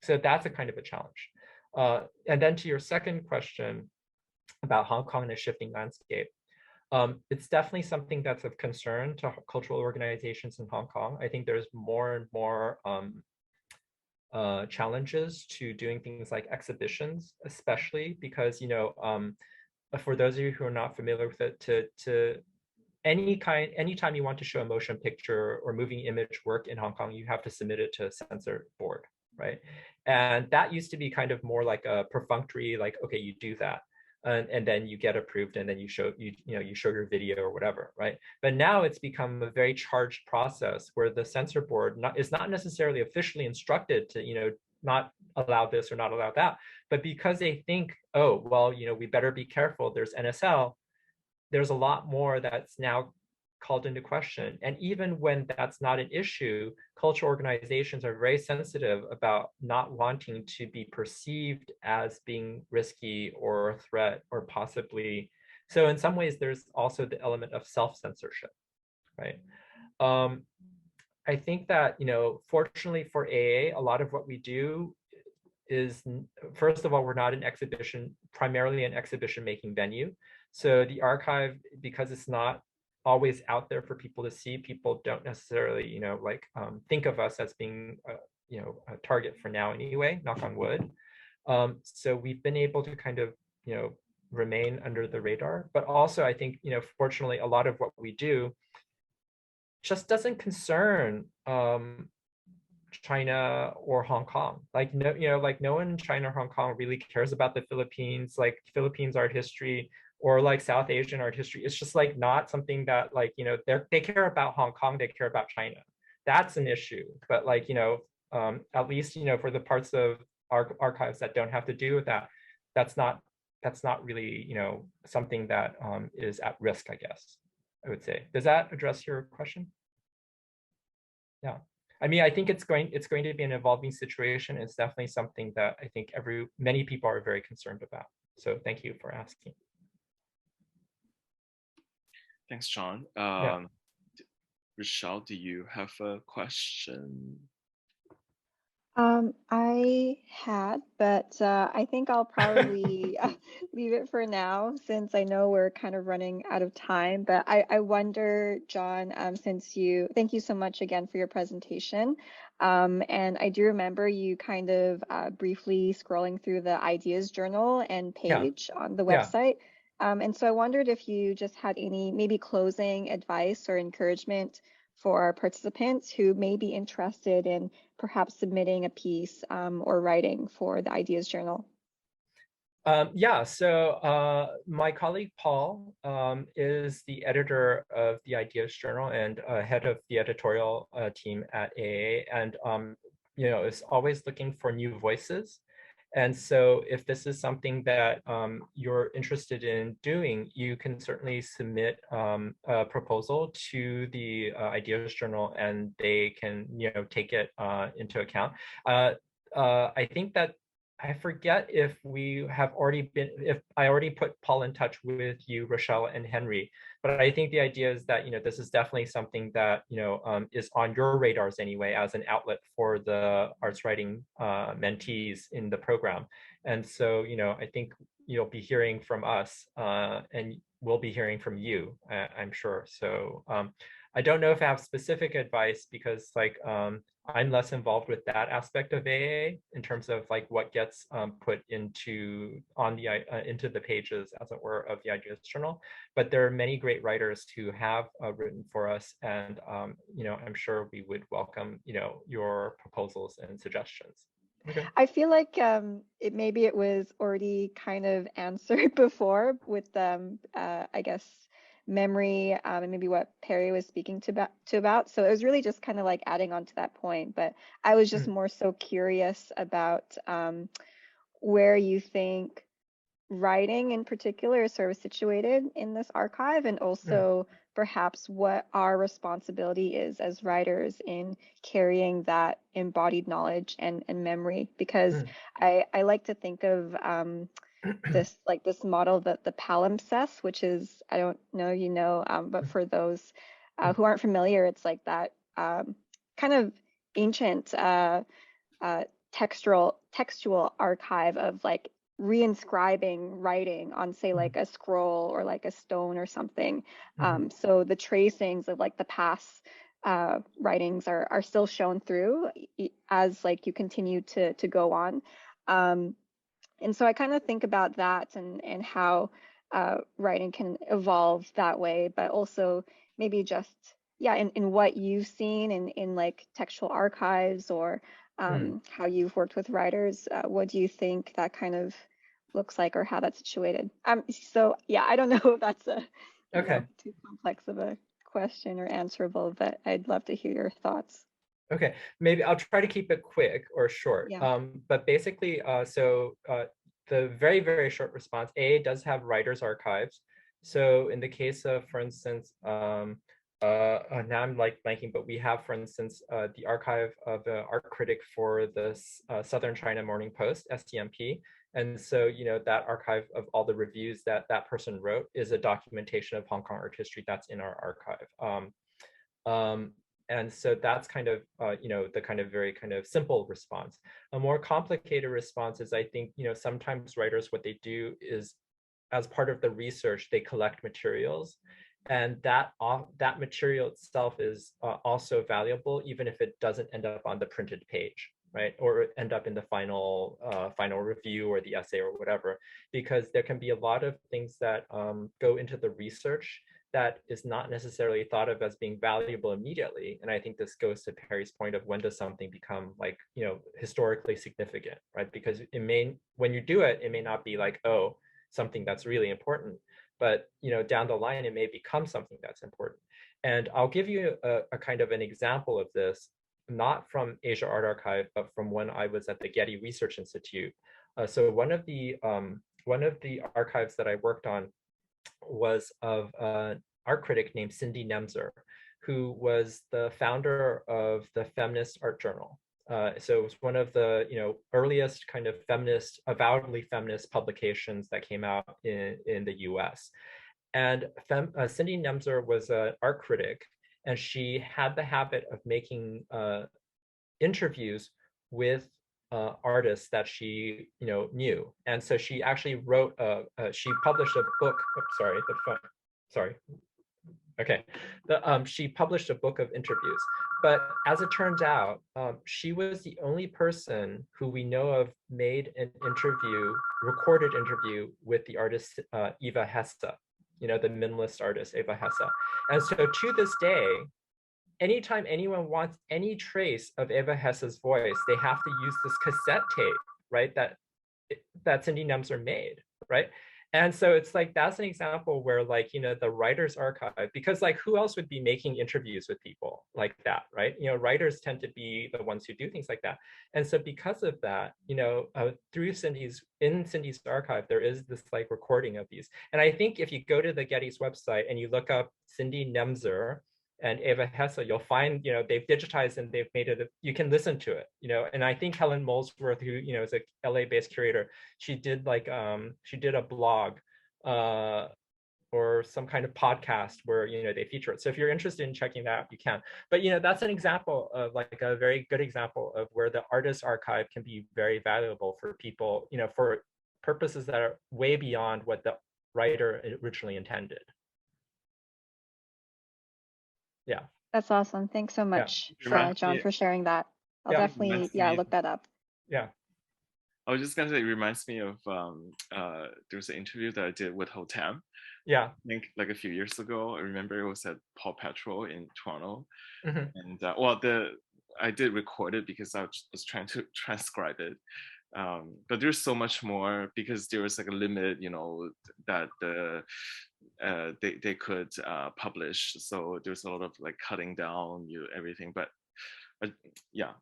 So that's a kind of a challenge. And then to your second question about Hong Kong and a shifting landscape, it's definitely something that's of concern to cultural organizations in Hong Kong. I think there's more and more challenges to doing things like exhibitions, especially because, for those of you who are not familiar with it, anytime you want to show a motion picture or moving image work in Hong Kong, you have to submit it to a censor board, right? And that used to be kind of more like a perfunctory, like, okay, you do that. And then you get approved, and then you show your video or whatever, right? But now it's become a very charged process where the censor board is not necessarily officially instructed to not allow this or not allow that, but because they think, oh well, we better be careful, there's NSL, there's a lot more that's now called into question. And even when that's not an issue, cultural organizations are very sensitive about not wanting to be perceived as being risky or a threat or possibly. So in some ways, there's also the element of self-censorship, right? I think that, fortunately for AA, a lot of what we do is, first of all, we're not primarily an exhibition making venue. So the archive, because it's not always out there for people to see, people don't necessarily, think of us as being, a target for now anyway, knock on wood. So we've been able to kind of, remain under the radar. But also, I think, fortunately, a lot of what we do just doesn't concern China or Hong Kong. Like no one in China or Hong Kong really cares about the Philippines, like Philippines art history or like South Asian art history. It's just like not something that they care about Hong Kong, they care about China. That's an issue. But at least for the parts of archives that don't have to do with that, that's not really something that is at risk, I guess I would say. Does that address your question? Yeah. I mean, I think it's going to be an evolving situation. It's definitely something that I think many people are very concerned about. So thank you for asking. Thanks, John. Rochelle, do you have a question? I had, but I think I'll probably leave it for now, since I know we're kind of running out of time. But I wonder, John, thank you so much again for your presentation. And I do remember you kind of briefly scrolling through the ideas journal and page on the website. And so I wondered if you just had any maybe closing advice or encouragement for our participants who may be interested in perhaps submitting a piece or writing for the Ideas Journal. So my colleague Paul is the editor of the Ideas Journal and head of the editorial team at AA, and is always looking for new voices. And so if this is something that you're interested in doing, you can certainly submit a proposal to the Ideas Journal, and they can take it into account. I think that I forget if I already put Paul in touch with you, Rochelle and Henry, but I think the idea is that this is definitely something that is on your radars anyway, as an outlet for the arts writing mentees in the program. And so I think you'll be hearing from us, and we'll be hearing from you, I'm sure. So I don't know if I have specific advice, because I'm less involved with that aspect of AA in terms of what gets put into the pages, as it were, of the Ideas Journal. But there are many great writers who have written for us, and I'm sure we would welcome your proposals and suggestions. Okay. I feel like maybe it was already kind of answered before with I guess memory and maybe what Perry was speaking to about. So it was really just kind of like adding on to that point. But I was just more so curious about where you think writing in particular is sort of situated in this archive, and also perhaps what our responsibility is as writers in carrying that embodied knowledge and memory. Because I like to think of this model, the palimpsest, which is, I don't know, but for those who aren't familiar, it's like that kind of ancient textual archive of reinscribing writing on, say, like a scroll or like a stone or something. So the tracings of the past writings are still shown through as you continue to go on. And so I kind of think about that and how writing can evolve that way, but also maybe just, yeah, in what you've seen in like textual archives or how you've worked with writers, what do you think that kind of looks like, or how that's situated? So yeah, I don't know if that's a too complex of a question or answerable, but I'd love to hear your thoughts. Okay, maybe I'll try to keep it quick or short. Yeah. But basically, the very, very short response, A does have writers' archives. So in the case of, for instance, now I'm like blanking, but we have, for instance, the archive of the art critic for the Southern China Morning Post, STMP. And so, that archive of all the reviews that that person wrote is a documentation of Hong Kong art history that's in our archive. And so that's kind of, the kind of very kind of simple response. A more complicated response is, I think, sometimes writers, what they do is, as part of the research, they collect materials. And that material itself is also valuable, even if it doesn't end up on the printed page, right? Or end up in the final review or the essay or whatever, because there can be a lot of things that go into the research that is not necessarily thought of as being valuable immediately. And I think this goes to Perry's point of when does something become like, historically significant, right? Because when you do it, it may not be like, oh, something that's really important, but down the line, it may become something that's important. And I'll give you a kind of an example of this, not from Asia Art Archive, but from when I was at the Getty Research Institute. So one of the archives that I worked on was of an art critic named Cindy Nemser, who was the founder of the Feminist Art Journal. So it was one of the earliest kind of feminist, avowedly feminist publications that came out in the US. And Cindy Nemser was an art critic, and she had the habit of making interviews with artists that she knew. And so she actually wrote she published a book. She published a book of interviews. But as it turns out, she was the only person who we know of made an recorded interview with the artist Eva Hesse, the minimalist artist Eva Hesse. And so to this day, anytime anyone wants any trace of Eva Hesse's voice, they have to use this cassette tape, right? That Cindy Nemser made, right? And so it's like, that's an example where like, the writer's archive, because like who else would be making interviews with people like that, right? Writers tend to be the ones who do things like that. And so because of that, through Cindy's archive, there is this like recording of these. And I think if you go to the Getty's website and you look up Cindy Nemser and Eva Hesse, you'll find, they've digitized and they've made it, you can listen to it, and I think Helen Molesworth, who, is a LA-based curator, she did a blog or some kind of podcast where, they feature it. So if you're interested in checking that out, you can. But, that's an example of like a very good example of where the artist archive can be very valuable for people, for purposes that are way beyond what the writer originally intended. Yeah. That's awesome. Thanks so much, John, for sharing that. I'll definitely, look that up. Yeah. I was just gonna say, it reminds me of there was an interview that I did with Ho Tam. Yeah. I think like a few years ago. I remember it was at Paw Patrol in Toronto. Mm-hmm. And I did record it because I was trying to transcribe it. But there's so much more because there was like a limit, that they could publish. So there's a lot of like cutting down everything. But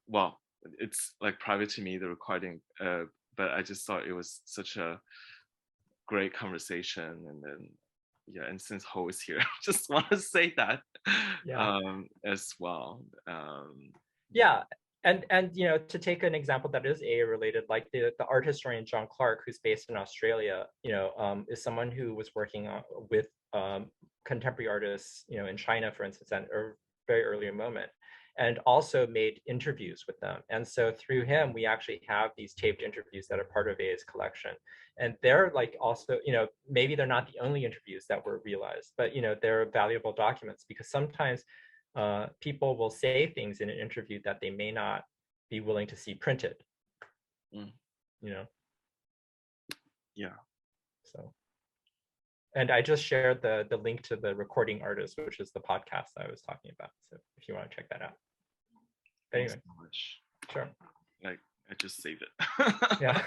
well, it's like private to me, the recording. But I just thought it was such a great conversation, and then and since Ho is here, I just want to say that as well. And to take an example that is AA related, like the art historian John Clark, who's based in Australia, is someone who was working with contemporary artists, in China, for instance, at a very early moment, and also made interviews with them. And so through him, we actually have these taped interviews that are part of AA's collection. And they're like also, maybe they're not the only interviews that were realized, but they're valuable documents, because sometimes people will say things in an interview that they may not be willing to see printed. Yeah. So And I just shared the link to the recording artist, which is the podcast I was talking about. So if you want to check that out. Thanks Anyway, so much. sure. Like I just saved it. Yeah.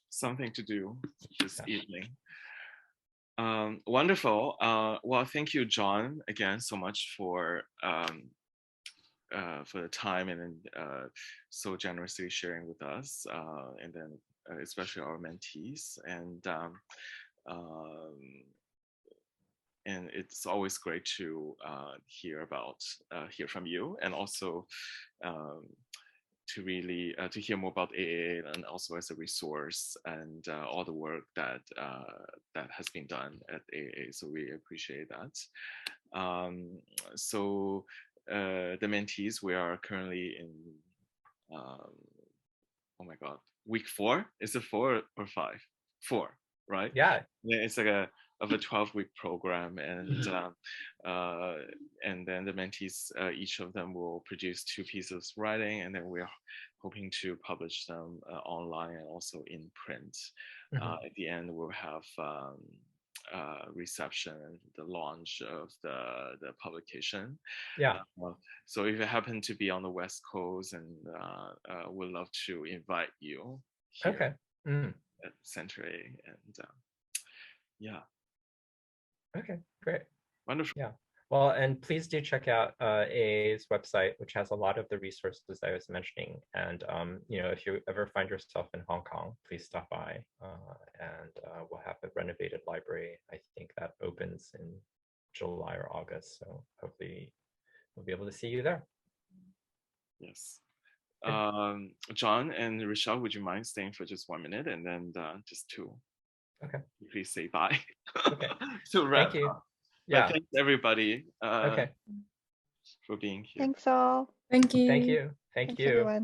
Something to do this Yeah. evening. Wonderful. Well, thank you, John, again so much for the time and so generously sharing with us, and then especially our mentees. And it's always great to hear from you, and also to really to hear more about AA, and also as a resource, and all the work that has been done at AA. So we appreciate that. So the mentees, we are currently in oh my god, week 4. Is it 4 or 5? 4, right? Yeah. It's like a 12-week program, and then the mentees, each of them will produce 2 pieces of writing, and then we're hoping to publish them online and also in print. At the end, we'll have reception, the launch of the publication. Yeah. So if you happen to be on the West Coast, and we'd love to invite you here. Okay. At Center A, and yeah. Okay, great. Wonderful. Yeah. Well, and please do check out AA's website, which has a lot of the resources I was mentioning. And if you ever find yourself in Hong Kong, please stop by, and we'll have a renovated library. I think that opens in July or August. So hopefully we'll be able to see you there. Yes. John and Rochelle, would you mind staying for just 1 minute, and then just to please say bye. Okay. To wrap Thank you. up. Yeah. Thanks everybody Okay. for being here. Thanks all. Thank you. Thank you. Thank Thanks, you. everyone.